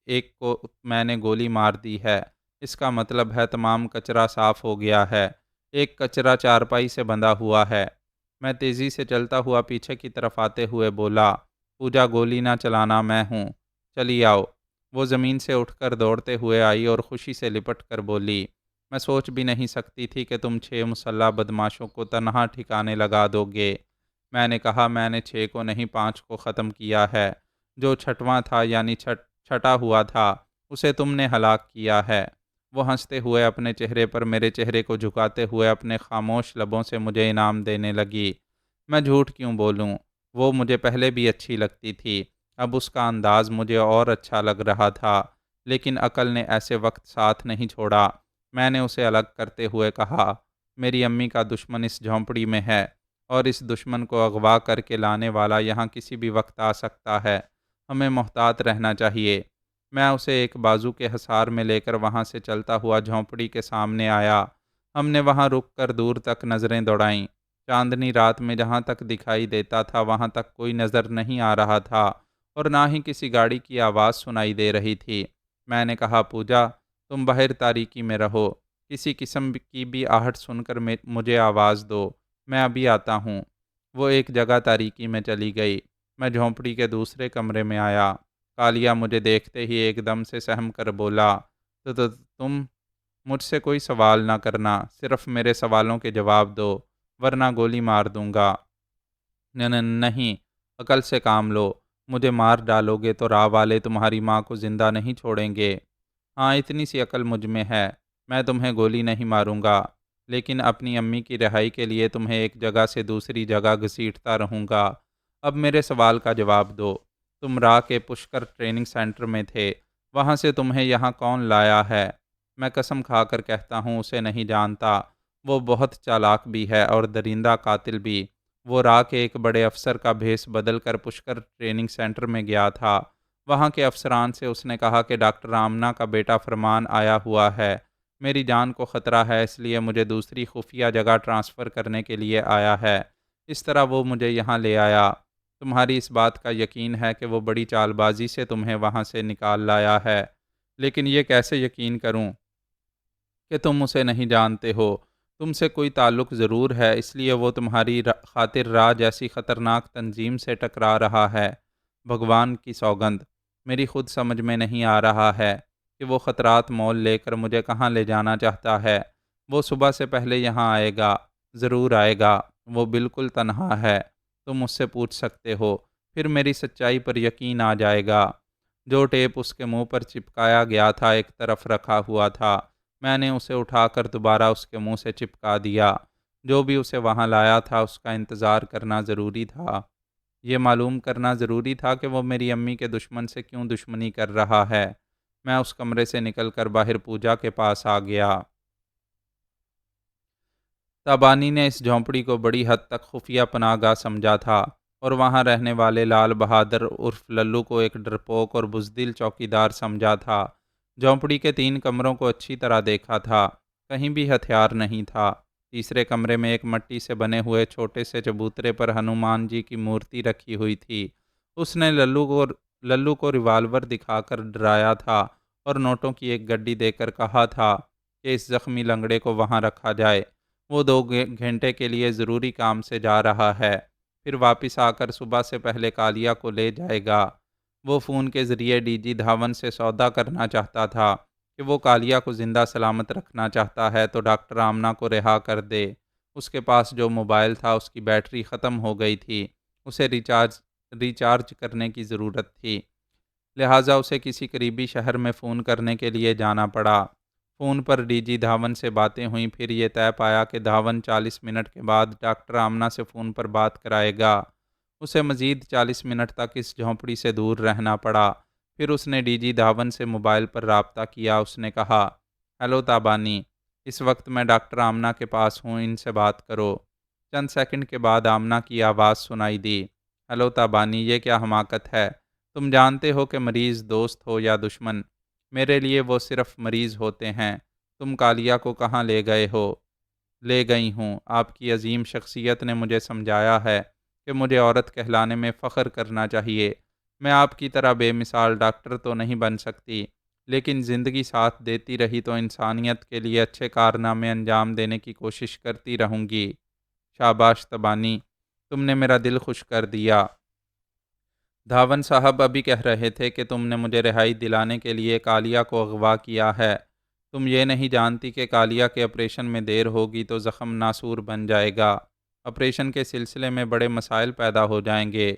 ایک کو میں نے گولی مار دی ہے، اس کا مطلب ہے تمام کچرا صاف ہو گیا ہے۔ ایک کچرا چارپائی سے بندھا ہوا ہے۔ میں تیزی سے چلتا ہوا پیچھے کی طرف آتے ہوئے بولا، پوجا گولی نہ چلانا، میں ہوں، چلی آؤ۔ وہ زمین سے اٹھ کر دوڑتے ہوئے آئی اور خوشی سے لپٹ کر بولی، میں سوچ بھی نہیں سکتی تھی کہ تم 6 مسلح بدماشوں کو تنہا ٹھکانے لگا دو گے۔ میں نے کہا، میں نے 6 کو نہیں 5 کو ختم کیا ہے، جو چھٹواں تھا یعنی چھٹا ہوا تھا اسے تم نے ہلاک کیا ہے۔ وہ ہنستے ہوئے اپنے چہرے پر میرے چہرے کو جھکاتے ہوئے اپنے خاموش لبوں سے مجھے انعام دینے لگی۔ میں جھوٹ کیوں بولوں، وہ مجھے پہلے بھی اچھی لگتی تھی، اب اس کا انداز مجھے اور اچھا لگ رہا تھا، لیکن عقل نے ایسے وقت ساتھ نہیں چھوڑا۔ میں نے اسے الگ کرتے ہوئے کہا، میری امی کا دشمن اس جھونپڑی میں ہے، اور اس دشمن کو اغوا کر کے لانے والا یہاں کسی بھی وقت آ سکتا ہے، ہمیں محتاط رہنا چاہیے۔ میں اسے ایک بازو کے حصار میں لے کر وہاں سے چلتا ہوا جھونپڑی کے سامنے آیا۔ ہم نے وہاں رک کر دور تک نظریں دوڑائیں۔ چاندنی رات میں جہاں تک دکھائی دیتا تھا وہاں تک کوئی نظر نہیں آ رہا تھا، اور نہ ہی کسی گاڑی کی آواز سنائی دے رہی تھی۔ میں نے کہا، پوجا، تم باہر تاریکی میں رہو، کسی قسم کی بھی آہٹ سن کر مجھے آواز دو، میں ابھی آتا ہوں۔ وہ ایک جگہ تاریکی میں چلی گئی۔ میں جھونپڑی کے دوسرے کمرے میں آیا۔ کالیا مجھے دیکھتے ہی ایک دم سے سہم کر بولا، تو تم مجھ سے کوئی سوال نہ کرنا، صرف میرے سوالوں کے جواب دو، ورنہ گولی مار دوں گا۔ نہیں، عقل سے کام لو، مجھے مار ڈالو گے تو راہ والے تمہاری ماں کو زندہ نہیں چھوڑیں گے۔ ہاں، اتنی سی عقل مجھ میں ہے، میں تمہیں گولی نہیں ماروں گا، لیکن اپنی امی کی رہائی کے لیے تمہیں ایک جگہ سے دوسری جگہ گھسیٹتا رہوں گا۔ اب میرے سوال کا جواب دو، تم راہ کے پشکر ٹریننگ سینٹر میں تھے، وہاں سے تمہیں یہاں کون لایا ہے؟ میں قسم کھا کر کہتا ہوں اسے نہیں جانتا، وہ بہت چالاک بھی ہے اور درندہ قاتل بھی۔ وہ راہ کے ایک بڑے افسر کا بھیس بدل کر پشکر ٹریننگ سینٹر میں گیا تھا۔ وہاں کے افسران سے اس نے کہا کہ ڈاکٹر آمنہ کا بیٹا فرمان آیا ہوا ہے، میری جان کو خطرہ ہے، اس لیے مجھے دوسری خفیہ جگہ ٹرانسفر کرنے کے لیے آیا ہے۔ اس طرح وہ مجھے یہاں لے آیا۔ تمہاری اس بات کا یقین ہے کہ وہ بڑی چال بازی سے تمہیں وہاں سے نکال لایا ہے، لیکن یہ کیسے یقین کروں کہ تم اسے نہیں جانتے ہو؟ تم سے کوئی تعلق ضرور ہے، اس لیے وہ تمہاری خاطر راہ جیسی خطرناک تنظیم سے ٹکرا رہا ہے۔ بھگوان کی سوگند، میری خود سمجھ میں نہیں آ رہا ہے کہ وہ خطرات مول لے کر مجھے کہاں لے جانا چاہتا ہے۔ وہ صبح سے پہلے یہاں آئے گا، ضرور آئے گا، وہ بالکل تنہا ہے، تم اس سے پوچھ سکتے ہو، پھر میری سچائی پر یقین آ جائے گا۔ جو ٹیپ اس کے منہ پر چپکایا گیا تھا ایک طرف رکھا ہوا تھا، میں نے اسے اٹھا کر دوبارہ اس کے منہ سے چپکا دیا۔ جو بھی اسے وہاں لایا تھا اس کا انتظار کرنا ضروری تھا، یہ معلوم کرنا ضروری تھا کہ وہ میری امی کے دشمن سے کیوں دشمنی کر رہا ہے۔ میں اس کمرے سے نکل کر باہر پوجا کے پاس آ گیا۔ تابانی نے اس جھونپڑی کو بڑی حد تک خفیہ پناہ گاہ سمجھا تھا، اور وہاں رہنے والے لال بہادر عرف للو کو ایک ڈرپوک اور بزدل چوکیدار سمجھا تھا۔ جھونپڑی کے 3 کمروں کو اچھی طرح دیکھا تھا، کہیں بھی ہتھیار نہیں تھا۔ تیسرے کمرے میں ایک مٹی سے بنے ہوئے چھوٹے سے چبوترے پر ہنومان جی کی مورتی رکھی ہوئی تھی۔ اس نے للو کو ریوالور دکھا کر ڈرایا تھا اور نوٹوں کی ایک گڈی دے کر کہا تھا کہ اس زخمی لنگڑے کو وہاں رکھا جائے، وہ 2 گھنٹے کے لیے ضروری کام سے جا رہا ہے، پھر واپس آ کر صبح سے پہلے کالیا کو لے جائے گا۔ وہ فون کے ذریعے ڈی جی دھاون سے سودا کرنا چاہتا تھا کہ وہ کالیہ کو زندہ سلامت رکھنا چاہتا ہے تو ڈاکٹر آمنہ کو رہا کر دے۔ اس کے پاس جو موبائل تھا اس کی بیٹری ختم ہو گئی تھی، اسے ریچارج کرنے کی ضرورت تھی، لہٰذا اسے کسی قریبی شہر میں فون کرنے کے لیے جانا پڑا۔ فون پر ڈی جی دھاون سے باتیں ہوئیں، پھر یہ طے پایا کہ دھاون 40 منٹ کے بعد ڈاکٹر آمنہ سے فون پر بات کرائے گا۔ اسے مزید 40 منٹ تک اس جھونپڑی سے دور رہنا پڑا۔ پھر اس نے ڈی جی دھاون سے موبائل پر رابطہ کیا۔ اس نے کہا، ہیلو تابانی، اس وقت میں ڈاکٹر آمنہ کے پاس ہوں، ان سے بات کرو۔ چند سیکنڈ کے بعد آمنہ کی آواز سنائی دی، ہیلو تابانی، یہ کیا حماقت ہے؟ تم جانتے ہو کہ مریض دوست ہو یا دشمن، میرے لیے وہ صرف مریض ہوتے ہیں۔ تم کالیہ کو کہاں لے گئی ہوں؟ آپ کی عظیم شخصیت نے مجھے سمجھایا ہے کہ مجھے عورت کہلانے میں فخر کرنا چاہیے۔ میں آپ کی طرح بے مثال ڈاکٹر تو نہیں بن سکتی، لیکن زندگی ساتھ دیتی رہی تو انسانیت کے لیے اچھے کارنامے انجام دینے کی کوشش کرتی رہوں گی۔ شاباش تبانی، تم نے میرا دل خوش کر دیا۔ دھاون صاحب ابھی کہہ رہے تھے کہ تم نے مجھے رہائی دلانے کے لیے کالیہ کو اغوا کیا ہے۔ تم یہ نہیں جانتی کہ کالیہ کے آپریشن میں دیر ہوگی تو زخم ناسور بن جائے گا۔ آپریشن کے سلسلے میں بڑے مسائل پیدا ہو جائیں گے۔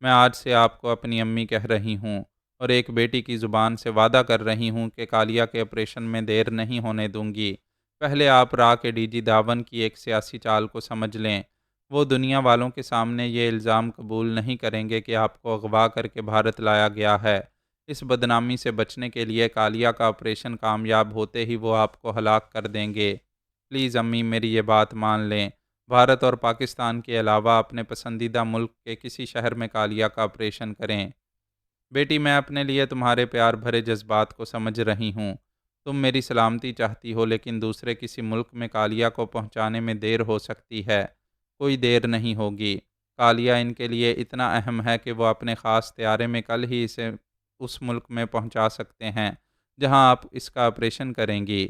میں آج سے آپ کو اپنی امی کہہ رہی ہوں اور ایک بیٹی کی زبان سے وعدہ کر رہی ہوں کہ کالیہ کے آپریشن میں دیر نہیں ہونے دوں گی۔ پہلے آپ را کے ڈی جی دھاون کی ایک سیاسی چال کو سمجھ لیں۔ وہ دنیا والوں کے سامنے یہ الزام قبول نہیں کریں گے کہ آپ کو اغوا کر کے بھارت لایا گیا ہے۔ اس بدنامی سے بچنے کے لیے کالیہ کا آپریشن کامیاب ہوتے ہی وہ آپ کو ہلاک کر دیں گے۔ پلیز امی، میری یہ بات مان لیں۔ بھارت اور پاکستان کے علاوہ اپنے پسندیدہ ملک کے کسی شہر میں کالیہ کا آپریشن کریں۔ بیٹی، میں اپنے لیے تمہارے پیار بھرے جذبات کو سمجھ رہی ہوں۔ تم میری سلامتی چاہتی ہو، لیکن دوسرے کسی ملک میں کالیہ کو پہنچانے میں دیر ہو سکتی ہے۔ کوئی دیر نہیں ہوگی۔ کالیہ ان کے لیے اتنا اہم ہے کہ وہ اپنے خاص طیارے میں کل ہی اسے اس ملک میں پہنچا سکتے ہیں جہاں آپ اس کا آپریشن کریں گی۔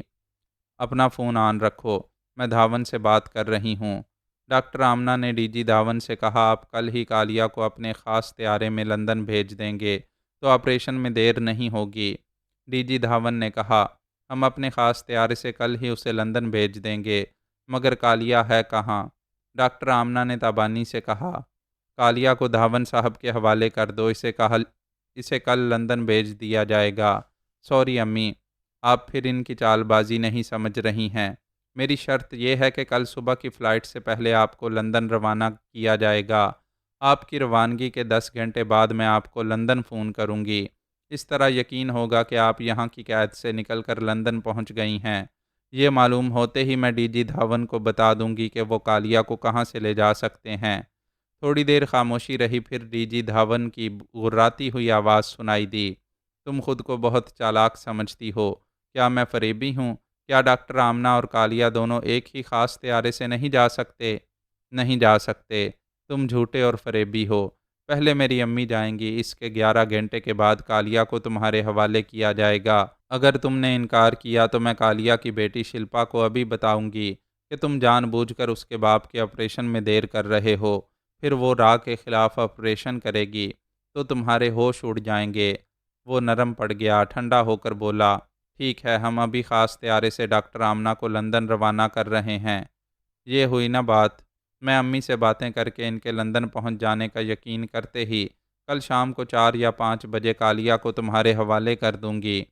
اپنا فون آن رکھو، میں دھاون سے بات کر رہی ہوں۔ ڈاکٹر آمنہ نے ڈی جی دھاون سے کہا، آپ کل ہی کالیہ کو اپنے خاص طیارے میں لندن بھیج دیں گے تو آپریشن میں دیر نہیں ہوگی۔ ڈی جی دھاون نے کہا، ہم اپنے خاص طیارے سے کل ہی اسے لندن بھیج دیں گے، مگر کالیہ ہے کہاں؟ ڈاکٹر آمنہ نے تابانی سے کہا، کالیہ کو دھاون صاحب کے حوالے کر دو، اسے کل لندن بھیج دیا جائے گا۔ سوری امی، آپ پھر ان کی چال بازی نہیں سمجھ رہی ہیں۔ میری شرط یہ ہے کہ کل صبح کی فلائٹ سے پہلے آپ کو لندن روانہ کیا جائے گا۔ آپ کی روانگی کے 10 گھنٹے بعد میں آپ کو لندن فون کروں گی۔ اس طرح یقین ہوگا کہ آپ یہاں کی قید سے نکل کر لندن پہنچ گئی ہیں۔ یہ معلوم ہوتے ہی میں ڈی جی دھاون کو بتا دوں گی کہ وہ کالیہ کو کہاں سے لے جا سکتے ہیں۔ تھوڑی دیر خاموشی رہی، پھر ڈی جی دھاون کی غراتی ہوئی آواز سنائی دی، تم خود کو بہت چالاک سمجھتی ہو، کیا میں فریبی ہوں؟ کیا ڈاکٹر آمنہ اور کالیہ دونوں ایک ہی خاص طیارے سے نہیں جا سکتے؟ نہیں جا سکتے، تم جھوٹے اور فریبی ہو۔ پہلے میری امی جائیں گی، اس کے 11 گھنٹے کے بعد کالیہ کو تمہارے حوالے کیا جائے گا۔ اگر تم نے انکار کیا تو میں کالیہ کی بیٹی شلپا کو ابھی بتاؤں گی کہ تم جان بوجھ کر اس کے باپ کے آپریشن میں دیر کر رہے ہو۔ پھر وہ را کے خلاف آپریشن کرے گی تو تمہارے ہوش اڑ جائیں گے۔ وہ نرم پڑ گیا، ٹھنڈا ہو کر بولا، ٹھیک ہے، ہم ابھی خاص طیارے سے ڈاکٹر آمنہ کو لندن روانہ کر رہے ہیں۔ یہ ہوئی نا بات۔ میں امی سے باتیں کر کے ان کے لندن پہنچ جانے کا یقین کرتے ہی کل شام کو 4 یا 5 بجے کالیہ کو تمہارے حوالے کر دوں گی۔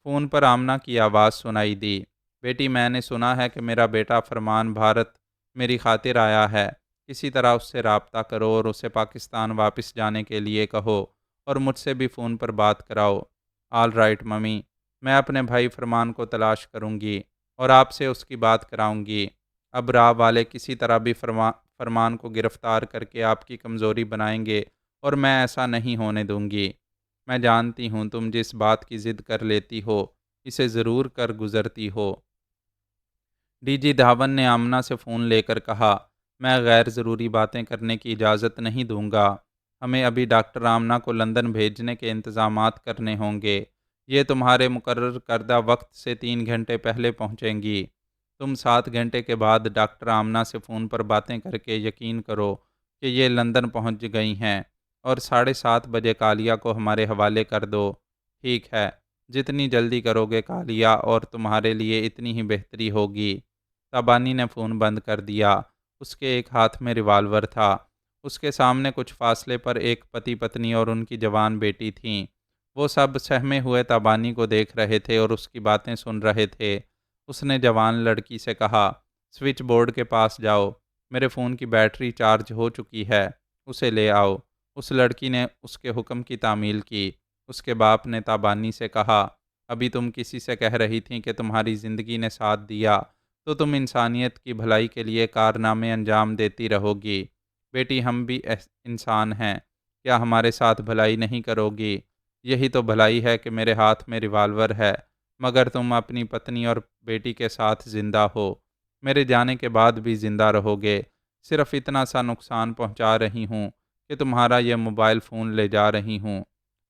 فون پر آمنہ کی آواز سنائی دی، بیٹی، میں نے سنا ہے کہ میرا بیٹا فرمان بھارت میری خاطر آیا ہے۔ کسی طرح اس سے رابطہ کرو اور اسے پاکستان واپس جانے کے لیے کہو اور مجھ سے بھی فون پر بات کراؤ۔ آل رائٹ ممی، میں اپنے بھائی فرمان کو تلاش کروں گی اور آپ سے اس کی بات کراؤں گی۔ اب راہ والے کسی طرح بھی فرمان کو گرفتار کر کے آپ کی کمزوری بنائیں گے اور میں ایسا نہیں ہونے دوں گی۔ میں جانتی ہوں تم جس بات کی ضد کر لیتی ہو اسے ضرور کر گزرتی ہو۔ ڈی جی دھاون نے آمنہ سے فون لے کر کہا، میں غیر ضروری باتیں کرنے کی اجازت نہیں دوں گا۔ ہمیں ابھی ڈاکٹر آمنہ کو لندن بھیجنے کے انتظامات کرنے ہوں گے۔ یہ تمہارے مقرر کردہ وقت سے 3 گھنٹے پہلے پہنچیں گی۔ تم 7 گھنٹے کے بعد ڈاکٹر آمنہ سے فون پر باتیں کر کے یقین کرو کہ یہ لندن پہنچ گئی ہیں اور 7:30 بجے کالیا کو ہمارے حوالے کر دو۔ ٹھیک ہے، جتنی جلدی کرو گے کالیا، اور تمہارے لیے اتنی ہی بہتری ہوگی۔ تابانی نے فون بند کر دیا۔ اس کے ایک ہاتھ میں ریوالور تھا۔ اس کے سامنے کچھ فاصلے پر ایک پتی پتنی اور ان کی جوان بیٹی تھیں۔ وہ سب سہمے ہوئے تابانی کو دیکھ رہے تھے اور اس کی باتیں سن رہے تھے۔ اس نے جوان لڑکی سے کہا، سوئچ بورڈ کے پاس جاؤ، میرے فون کی بیٹری چارج ہو چکی ہے، اسے لے آؤ۔ اس لڑکی نے اس کے حکم کی تعمیل کی۔ اس کے باپ نے تابانی سے کہا، ابھی تم کسی سے کہہ رہی تھیں کہ تمہاری زندگی نے ساتھ دیا تو تم انسانیت کی بھلائی کے لیے کارنامے انجام دیتی رہو گی۔ بیٹی، ہم بھی انسان ہیں، کیا ہمارے ساتھ بھلائی نہیں کرو گی؟ یہی تو بھلائی ہے کہ میرے ہاتھ میں ریوالور ہے، مگر تم اپنی پتنی اور بیٹی کے ساتھ زندہ ہو، میرے جانے کے بعد بھی زندہ رہو گے۔ صرف اتنا سا نقصان پہنچا رہی ہوں کہ تمہارا یہ موبائل فون لے جا رہی ہوں،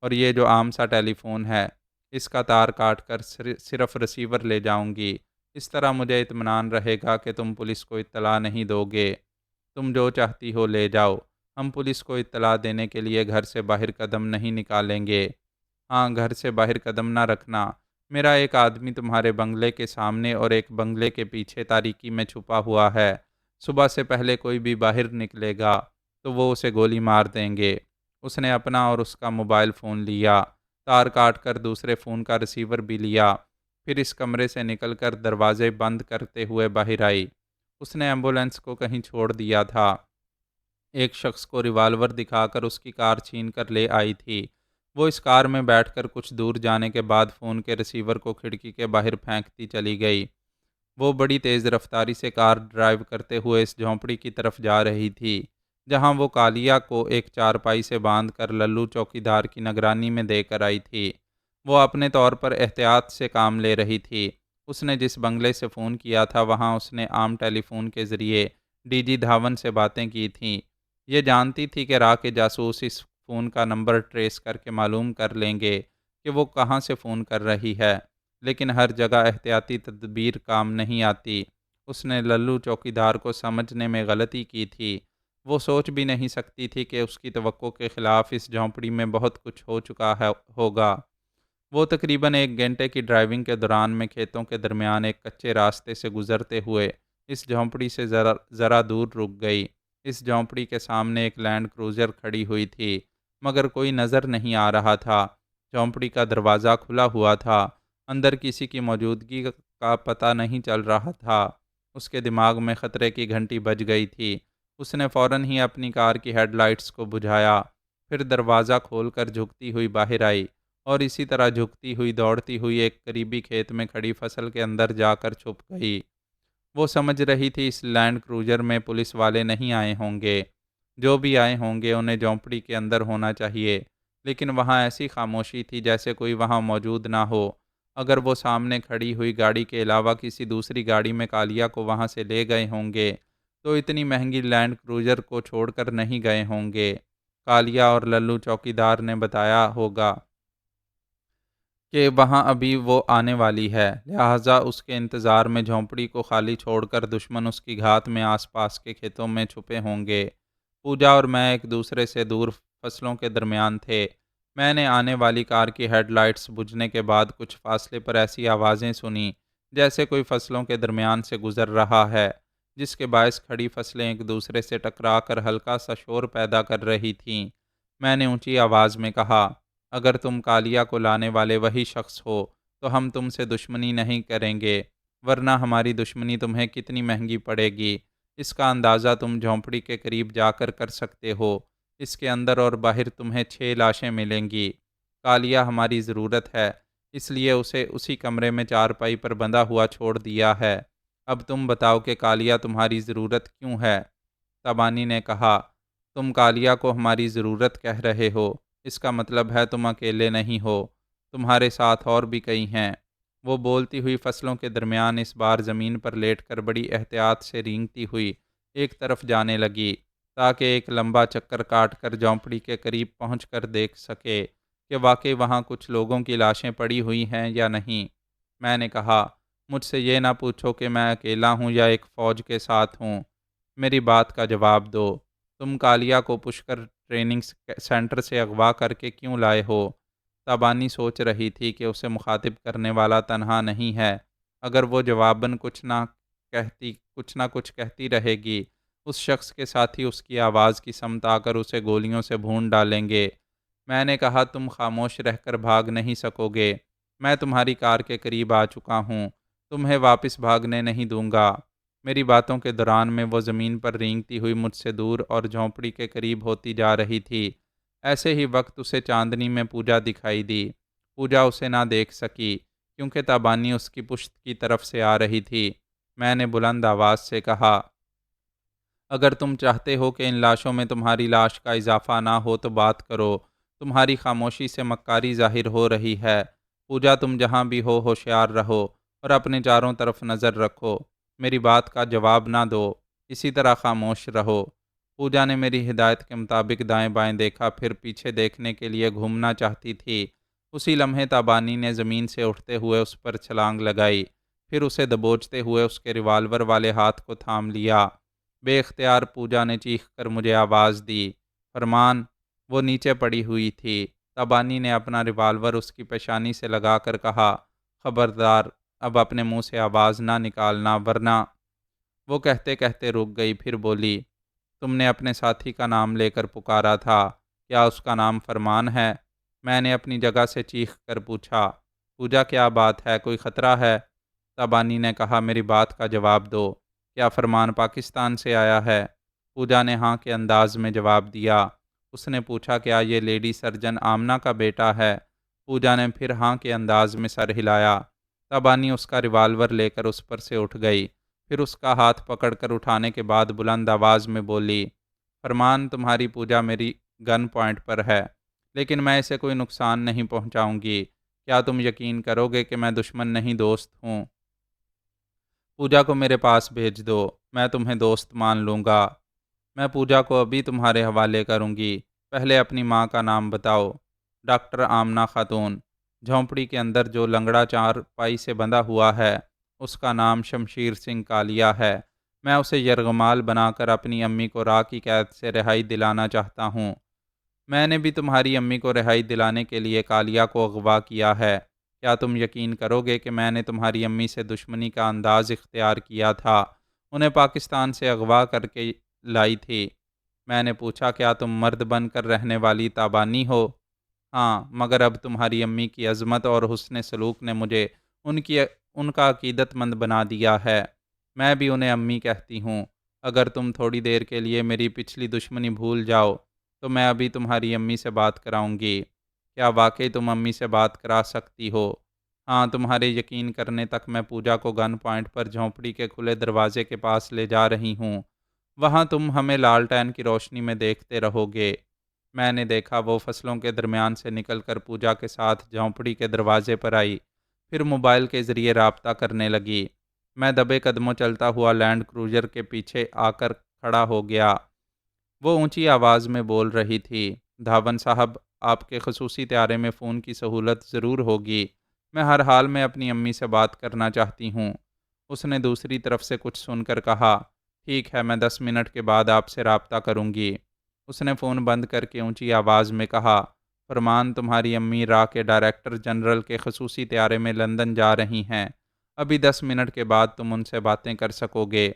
اور یہ جو عام سا ٹیلی فون ہے، اس کا تار کاٹ کر صرف ریسیور لے جاؤں گی۔ اس طرح مجھے اطمینان رہے گا کہ تم پولیس کو اطلاع نہیں دو گے۔ تم جو چاہتی ہو لے جاؤ، ہم پولیس کو اطلاع دینے کے لیے گھر سے باہر قدم نہیں نکالیں گے۔ ہاں، گھر سے باہر قدم نہ رکھنا۔ میرا ایک آدمی تمہارے بنگلے کے سامنے اور ایک بنگلے کے پیچھے تاریکی میں چھپا ہوا ہے۔ صبح سے پہلے کوئی بھی باہر نکلے گا تو وہ اسے گولی مار دیں گے۔ اس نے اپنا اور اس کا موبائل فون لیا، تار کاٹ کر دوسرے فون کا ریسیور بھی لیا، پھر اس کمرے سے نکل کر دروازے بند کرتے ہوئے باہر آئی۔ اس نے ایمبولینس کو کہیں چھوڑ دیا تھا۔ ایک شخص کو ریوالور دکھا کر اس کی کار چھین کر لے آئی تھی۔ وہ اس کار میں بیٹھ کر کچھ دور جانے کے بعد فون کے ریسیور کو کھڑکی کے باہر پھینکتی چلی گئی۔ وہ بڑی تیز رفتاری سے کار ڈرائیو کرتے ہوئے اس جھونپڑی کی طرف جا رہی تھی، جہاں وہ کالیا کو ایک چارپائی سے باندھ کر للو چوکیدار کی نگرانی میں دے کر آئی تھی۔ وہ اپنے طور پر احتیاط سے کام لے رہی تھی۔ اس نے جس بنگلے سے فون کیا تھا وہاں اس نے عام ٹیلی فون کے ذریعے ڈی جی دھاون سے باتیں کی تھیں۔ یہ جانتی تھی کہ راہ کے جاسوس اس فون کا نمبر ٹریس کر کے معلوم کر لیں گے کہ وہ کہاں سے فون کر رہی ہے، لیکن ہر جگہ احتیاطی تدبیر کام نہیں آتی۔ اس نے للو چوکیدار کو سمجھنے میں غلطی کی تھی۔ وہ سوچ بھی نہیں سکتی تھی کہ اس کی توقع کے خلاف اس جھونپڑی میں بہت کچھ ہو چکا ہوگا۔ وہ تقریباً 1 گھنٹے کی ڈرائیونگ کے دوران میں کھیتوں کے درمیان ایک کچے راستے سے گزرتے ہوئے اس جھونپڑی سے ذرا دور رک گئی۔ اس جھونپڑی کے سامنے ایک لینڈ کروزر کھڑی ہوئی تھی، مگر کوئی نظر نہیں آ رہا تھا۔ جھونپڑی کا دروازہ کھلا ہوا تھا، اندر کسی کی موجودگی کا پتہ نہیں چل رہا تھا۔ اس کے دماغ میں خطرے کی گھنٹی بج گئی تھی۔ اس نے فوراً ہی اپنی کار کی ہیڈ لائٹس کو بجھایا، پھر دروازہ کھول کر جھکتی ہوئی باہر آئی، اور اسی طرح جھکتی ہوئی دوڑتی ہوئی ایک قریبی کھیت میں کھڑی فصل کے اندر جا کر چھپ گئی۔ وہ سمجھ رہی تھی اس لینڈ کروزر میں پولیس والے نہیں آئے ہوں گے، جو بھی آئے ہوں گے انہیں جھونپڑی کے اندر ہونا چاہیے، لیکن وہاں ایسی خاموشی تھی جیسے کوئی وہاں موجود نہ ہو۔ اگر وہ سامنے کھڑی ہوئی گاڑی کے علاوہ کسی دوسری گاڑی میں کالیا کو وہاں سے لے گئے ہوں گے تو اتنی مہنگی لینڈ کروزر کو چھوڑ کر نہیں گئے ہوں گے۔ کالیا اور للو چوکیدار نے بتایا ہوگا کہ وہاں ابھی وہ آنے والی ہے، لہٰذا اس کے انتظار میں جھونپڑی کو خالی چھوڑ کر دشمن اس کی گھات میں آس پاس کے کھیتوں میں چھپے ہوں گے۔ پوجا اور میں ایک دوسرے سے دور فصلوں کے درمیان تھے۔ میں نے آنے والی کار کی ہیڈ لائٹس بجھنے کے بعد کچھ فاصلے پر ایسی آوازیں سنیں جیسے کوئی فصلوں کے درمیان سے گزر رہا ہے، جس کے باعث کھڑی فصلیں ایک دوسرے سے ٹکرا کر ہلکا سا شور پیدا کر رہی تھیں۔ میں نے اونچی آواز میں کہا، اگر تم کالیا کو لانے والے وہی شخص ہو تو ہم تم سے دشمنی نہیں کریں گے، ورنہ ہماری دشمنی تمہیں کتنی مہنگی پڑے گی، اس کا اندازہ تم جھونپڑی کے قریب جا کر سکتے ہو۔ اس کے اندر اور باہر تمہیں 6 لاشیں ملیں گی۔ کالیا ہماری ضرورت ہے، اس لیے اسے اسی کمرے میں چارپائی پر بندھا ہوا چھوڑ دیا ہے۔ اب تم بتاؤ کہ کالیا تمہاری ضرورت کیوں ہے؟ تابانی نے کہا، تم کالیا کو ہماری ضرورت کہہ رہے ہو، اس کا مطلب ہے تم اکیلے نہیں ہو، تمہارے ساتھ اور بھی کئی ہیں۔ وہ بولتی ہوئی فصلوں کے درمیان اس بار زمین پر لیٹ کر بڑی احتیاط سے رینگتی ہوئی ایک طرف جانے لگی، تاکہ ایک لمبا چکر کاٹ کر جھونپڑی کے قریب پہنچ کر دیکھ سکے کہ واقعی وہاں کچھ لوگوں کی لاشیں پڑی ہوئی ہیں یا نہیں۔ میں نے کہا، مجھ سے یہ نہ پوچھو کہ میں اکیلا ہوں یا ایک فوج کے ساتھ ہوں، میری بات کا جواب دو۔ تم کالیا کو پشکر ٹریننگ سینٹر سے اغوا کر کے کیوں لائے ہو؟ تابانی سوچ رہی تھی کہ اسے مخاطب کرنے والا تنہا نہیں ہے۔ اگر وہ جواباً کچھ نہ کچھ کہتی رہے گی، اس شخص کے ساتھی اس کی آواز کی سمت آ کر اسے گولیوں سے بھون ڈالیں گے۔ میں نے کہا، تم خاموش رہ کر بھاگ نہیں سکو گے۔ میں تمہاری کار کے قریب آ چکا ہوں، تمہیں واپس بھاگنے نہیں دوں گا۔ میری باتوں کے دوران میں وہ زمین پر رینگتی ہوئی مجھ سے دور اور جھونپڑی کے قریب ہوتی جا رہی تھی۔ ایسے ہی وقت اسے چاندنی میں پوجا دکھائی دی۔ پوجا اسے نہ دیکھ سکی کیونکہ تابانی اس کی پشت کی طرف سے آ رہی تھی۔ میں نے بلند آواز سے کہا، اگر تم چاہتے ہو کہ ان لاشوں میں تمہاری لاش کا اضافہ نہ ہو تو بات کرو۔ تمہاری خاموشی سے مکاری ظاہر ہو رہی ہے۔ پوجا، تم جہاں بھی ہو ہوشیار رہو اور اپنے چاروں طرف نظر رکھو۔ میری بات کا جواب نہ دو، اسی طرح خاموش رہو۔ پوجا نے میری ہدایت کے مطابق دائیں بائیں دیکھا، پھر پیچھے دیکھنے کے لیے گھومنا چاہتی تھی۔ اسی لمحے تابانی نے زمین سے اٹھتے ہوئے اس پر چھلانگ لگائی، پھر اسے دبوچتے ہوئے اس کے ریوالور والے ہاتھ کو تھام لیا۔ بے اختیار پوجا نے چیخ کر مجھے آواز دی، فرمان! وہ نیچے پڑی ہوئی تھی۔ تابانی نے اپنا ریوالور اس کی پیشانی سے لگا کر کہا، خبردار، اب اپنے منہ سے آواز نہ نکالنا ورنہ… وہ کہتے کہتے رک گئی، پھر بولی، تم نے اپنے ساتھی کا نام لے کر پکارا تھا، کیا اس کا نام فرمان ہے؟ میں نے اپنی جگہ سے چیخ کر پوچھا۔ پوجا، کیا بات ہے، کوئی خطرہ ہے؟ تابانی نے کہا، میری بات کا جواب دو، کیا فرمان پاکستان سے آیا ہے؟ پوجا نے ہاں کے انداز میں جواب دیا۔ اس نے پوچھا، کیا یہ لیڈی سرجن آمنہ کا بیٹا ہے؟ پوجا نے پھر ہاں کے انداز میں سر ہلایا۔ تابانی اس کا ریوالور لے کر اس پر سے اٹھ گئی، پھر اس کا ہاتھ پکڑ کر اٹھانے کے بعد بلند آواز میں بولی، فرمان، تمہاری پوجا میری گن پوائنٹ پر ہے، لیکن میں اسے کوئی نقصان نہیں پہنچاؤں گی۔ کیا تم یقین کرو گے کہ میں دشمن نہیں دوست ہوں؟ پوجا کو میرے پاس بھیج دو، میں تمہیں دوست مان لوں گا۔ میں پوجا کو ابھی تمہارے حوالے کروں گی، پہلے اپنی ماں کا نام بتاؤ۔ ڈاکٹر آمنہ خاتون۔ جھونپڑی کے اندر جو لنگڑا چارپائی سے بندھا ہوا ہے، اس کا نام شمشیر سنگھ کالیا ہے۔ میں اسے یرغمال بنا کر اپنی امی کو راہ کی قید سے رہائی دلانا چاہتا ہوں۔ میں نے بھی تمہاری امی کو رہائی دلانے کے لیے کالیا کو اغوا کیا ہے۔ کیا تم یقین کرو گے کہ میں نے تمہاری امی سے دشمنی کا انداز اختیار کیا تھا، انہیں پاکستان سے اغوا کر کے لائی تھی؟ میں نے پوچھا، کیا تم مرد بن کر رہنے والی تابانی ہو؟ ہاں، مگر اب تمہاری امی کی عظمت اور حسن سلوک نے مجھے ان کا عقیدت مند بنا دیا ہے۔ میں بھی انہیں امی کہتی ہوں۔ اگر تم تھوڑی دیر کے لیے میری پچھلی دشمنی بھول جاؤ تو میں ابھی تمہاری امی سے بات کراؤں گی۔ کیا واقعی تم امی سے بات کرا سکتی ہو؟ ہاں، تمہارے یقین کرنے تک میں پوجا کو گن پوائنٹ پر جھونپڑی کے کھلے دروازے کے پاس لے جا رہی ہوں۔ وہاں تم ہمیں لالٹین کی روشنی میں دیکھتے رہو گے۔ میں نے دیکھا وہ فصلوں کے درمیان سے نکل کر پوجا کے ساتھ جھونپڑی کے دروازے پر آئی، پھر موبائل کے ذریعے رابطہ کرنے لگی۔ میں دبے قدموں چلتا ہوا لینڈ کروزر کے پیچھے آ کر کھڑا ہو گیا۔ وہ اونچی آواز میں بول رہی تھی، دھاون صاحب، آپ کے خصوصی طیارے میں فون کی سہولت ضرور ہوگی۔ میں ہر حال میں اپنی امی سے بات کرنا چاہتی ہوں۔ اس نے دوسری طرف سے کچھ سن کر کہا، ٹھیک ہے، میں 10 منٹ کے بعد آپ سے رابطہ کروں گی۔ اس نے فون بند کر کے اونچی آواز میں کہا، فرمان، تمہاری امی راہ کے ڈائریکٹر جنرل کے خصوصی طیارے میں لندن جا رہی ہیں۔ ابھی 10 منٹ کے بعد تم ان سے باتیں کر سکو گے۔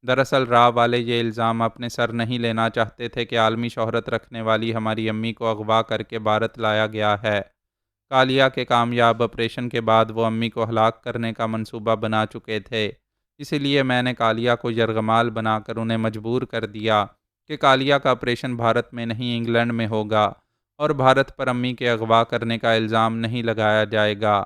دراصل راہ والے یہ الزام اپنے سر نہیں لینا چاہتے تھے کہ عالمی شہرت رکھنے والی ہماری امی کو اغوا کر کے بھارت لایا گیا ہے۔ کالیا کے کامیاب آپریشن کے بعد وہ امی کو ہلاک کرنے کا منصوبہ بنا چکے تھے۔ اسی لیے میں نے کالیا کو یرغمال بنا کر انہیں مجبور کر دیا کہ کالیا کا آپریشن بھارت میں نہیں انگلینڈ میں ہوگا اور بھارت پر امی کے اغوا کرنے کا الزام نہیں لگایا جائے گا۔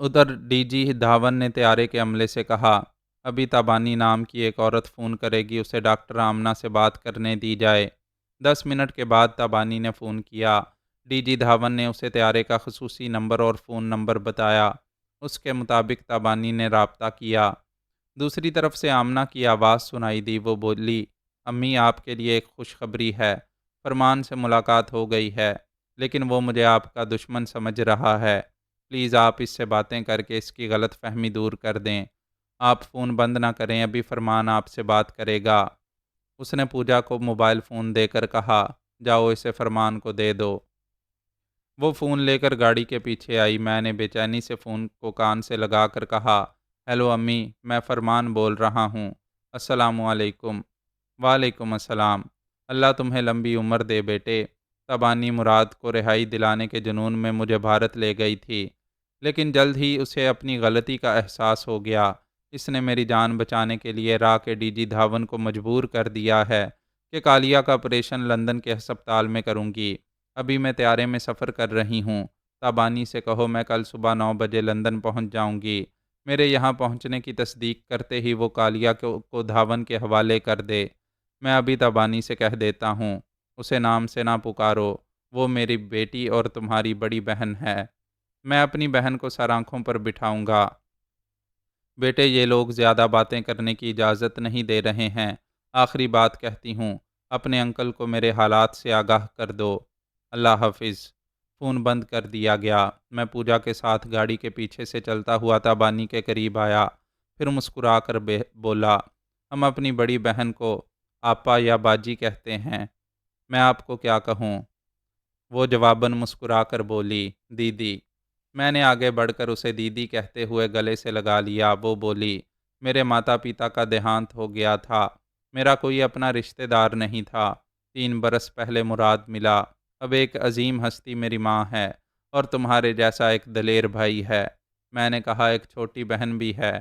ادھر ڈی جی دھاون نے طیارے کے عملے سے کہا، ابھی تابانی نام کی ایک عورت فون کرے گی، اسے ڈاکٹر آمنہ سے بات کرنے دی جائے۔ 10 منٹ کے بعد تابانی نے فون کیا۔ ڈی جی دھاون نے اسے طیارے کا خصوصی نمبر اور فون نمبر بتایا۔ اس کے مطابق تابانی نے رابطہ کیا۔ دوسری طرف سے آمنہ کی آواز سنائی دی۔ وہ بولی، امی، آپ کے لیے ایک خوشخبری ہے۔ فرمان سے ملاقات ہو گئی ہے، لیکن وہ مجھے آپ کا دشمن سمجھ رہا ہے۔ پلیز آپ اس سے باتیں کر کے اس کی غلط فہمی دور کر دیں۔ آپ فون بند نہ کریں، ابھی فرمان آپ سے بات کرے گا۔ اس نے پوجا کو موبائل فون دے کر کہا، جاؤ اسے فرمان کو دے دو۔ وہ فون لے کر گاڑی کے پیچھے آئی۔ میں نے بے چینی سے فون کو کان سے لگا کر کہا، ہیلو امی، میں فرمان بول رہا ہوں، السلام علیکم۔ وعلیکم السلام۔ اللہ تمہیں لمبی عمر دے بیٹے۔ تبانی مراد کو رہائی دلانے کے جنون میں مجھے بھارت لے گئی تھی، لیکن جلد ہی اسے اپنی غلطی کا احساس ہو گیا۔ اس نے میری جان بچانے کے لیے را کے ڈی جی دھاون کو مجبور کر دیا ہے کہ کالیہ کا آپریشن لندن کے ہسپتال میں کروں گی۔ ابھی میں طیارے میں سفر کر رہی ہوں۔ تابانی سے کہو میں کل صبح 9 بجے لندن پہنچ جاؤں گی۔ میرے یہاں پہنچنے کی تصدیق کرتے ہی وہ کالیہ کو دھاون کے حوالے کر دے۔ میں ابھی تابانی سے کہہ دیتا ہوں، اسے نام سے نہ پکارو، وہ میری بیٹی اور تمہاری بڑی بہن ہے۔ میں اپنی بہن کو سر آنکھوں پر بٹھاؤں گا۔ بیٹے یہ لوگ زیادہ باتیں کرنے کی اجازت نہیں دے رہے ہیں۔ آخری بات کہتی ہوں، اپنے انکل کو میرے حالات سے آگاہ کر دو۔ اللہ حافظ۔ فون بند کر دیا گیا۔ میں پوجا کے ساتھ گاڑی کے پیچھے سے چلتا ہوا تابانی کے قریب آیا، پھر مسکرا کر بولا، ہم اپنی بڑی بہن کو آپا یا باجی کہتے ہیں، میں آپ کو کیا کہوں؟ وہ جواباً مسکرا کر بولی، دیدی۔ میں نے آگے بڑھ کر اسے دیدی کہتے ہوئے گلے سے لگا لیا۔ وہ بولی، میرے ماتا پتا کا دیہانت ہو گیا تھا، میرا کوئی اپنا رشتہ دار نہیں تھا۔ 3 برس پہلے مراد ملا۔ اب ایک عظیم ہستی میری ماں ہے، اور تمہارے جیسا ایک دلیر بھائی ہے۔ میں نے کہا، ایک چھوٹی بہن بھی ہے۔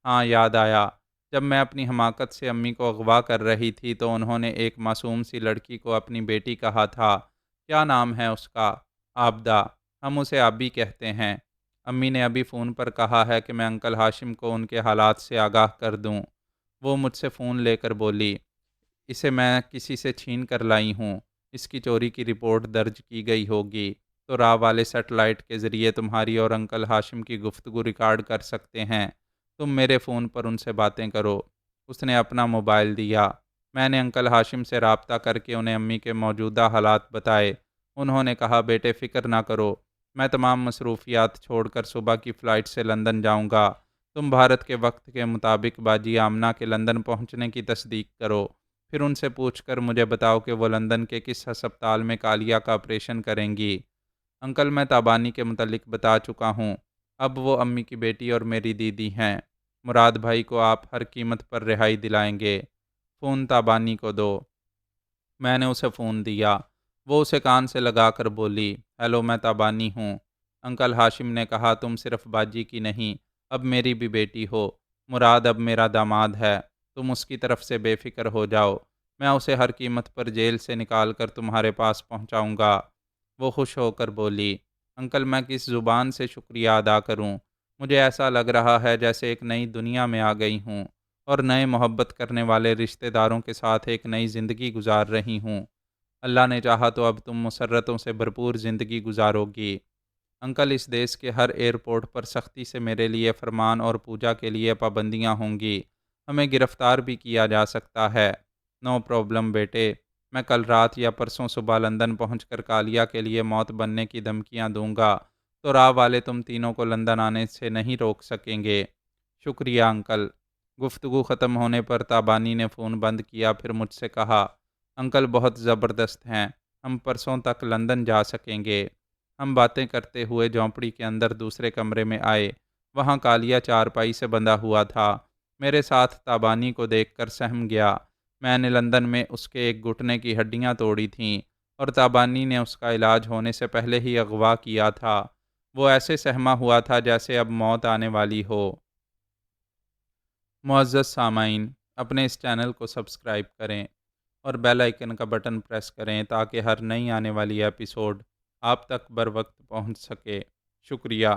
ہاں، یاد آیا، جب میں اپنی حماقت سے امی کو اغوا کر رہی تھی تو انہوں نے ایک معصوم سی لڑکی کو اپنی بیٹی کہا تھا۔ کیا نام ہے اس کا؟ آبدہ۔ ہم اسے آبی کہتے ہیں۔ امی نے ابھی فون پر کہا ہے کہ میں انکل ہاشم کو ان کے حالات سے آگاہ کر دوں۔ وہ مجھ سے فون لے کر بولی، اسے میں کسی سے چھین کر لائی ہوں، اس کی چوری کی رپورٹ درج کی گئی ہوگی، تو راہ والے سیٹلائٹ کے ذریعے تمہاری اور انکل ہاشم کی گفتگو ریکارڈ کر سکتے ہیں۔ تم میرے فون پر ان سے باتیں کرو۔ اس نے اپنا موبائل دیا۔ میں نے انکل ہاشم سے رابطہ کر کے انہیں امی کے موجودہ حالات بتائے۔ انہوں نے کہا، بیٹے فکر نہ کرو، میں تمام مصروفیات چھوڑ کر صبح کی فلائٹ سے لندن جاؤں گا۔ تم بھارت کے وقت کے مطابق باجی آمنہ کے لندن پہنچنے کی تصدیق کرو، پھر ان سے پوچھ کر مجھے بتاؤ کہ وہ لندن کے کس ہسپتال میں کالیہ کا آپریشن کریں گی۔ انکل، میں تابانی کے متعلق بتا چکا ہوں، اب وہ امی کی بیٹی اور میری دیدی ہیں۔ مراد بھائی کو آپ ہر قیمت پر رہائی دلائیں گے۔ فون تابانی کو دو۔ میں نے اسے فون دیا۔ وہ اسے کان سے لگا کر بولی، ہیلو، میں تابانی ہوں۔ انکل ہاشم نے کہا، تم صرف باجی کی نہیں، اب میری بھی بیٹی ہو۔ مراد اب میرا داماد ہے، تم اس کی طرف سے بے فکر ہو جاؤ۔ میں اسے ہر قیمت پر جیل سے نکال کر تمہارے پاس پہنچاؤں گا۔ وہ خوش ہو کر بولی، انکل میں کس زبان سے شکریہ ادا کروں؟ مجھے ایسا لگ رہا ہے جیسے ایک نئی دنیا میں آ گئی ہوں، اور نئے محبت کرنے والے رشتہ داروں کے ساتھ ایک نئی زندگی گزار رہی ہوں۔ اللہ نے چاہا تو اب تم مسرتوں سے بھرپور زندگی گزارو گی۔ انکل، اس دیش کے ہر ایئرپورٹ پر سختی سے میرے لیے فرمان اور پوجا کے لیے پابندیاں ہوں گی۔ ہمیں گرفتار بھی کیا جا سکتا ہے۔ نو پرابلم بیٹے، میں کل رات یا پرسوں صبح لندن پہنچ کر کالیہ کے لیے موت بننے کی دھمکیاں دوں گا، تو راہ والے تم تینوں کو لندن آنے سے نہیں روک سکیں گے۔ شکریہ انکل۔ گفتگو ختم ہونے پر تابانی نے فون بند کیا، پھر مجھ سے کہا، انکل بہت زبردست ہیں، ہم پرسوں تک لندن جا سکیں گے۔ ہم باتیں کرتے ہوئے جھونپڑی کے اندر دوسرے کمرے میں آئے۔ وہاں کالیہ چارپائی سے بندھا ہوا تھا۔ میرے ساتھ تابانی کو دیکھ کر سہم گیا۔ میں نے لندن میں اس کے ایک گھٹنے کی ہڈیاں توڑی تھیں، اور تابانی نے اس کا علاج ہونے سے پہلے ہی اغوا کیا تھا۔ وہ ایسے سہما ہوا تھا جیسے اب موت آنے والی ہو۔ معزز سامعین، اپنے اس چینل کو سبسکرائب کریں اور بیل آئیکن کا بٹن پریس کریں تاکہ ہر نئی آنے والی ایپیسوڈ آپ تک بر وقت پہنچ سکے۔ شکریہ۔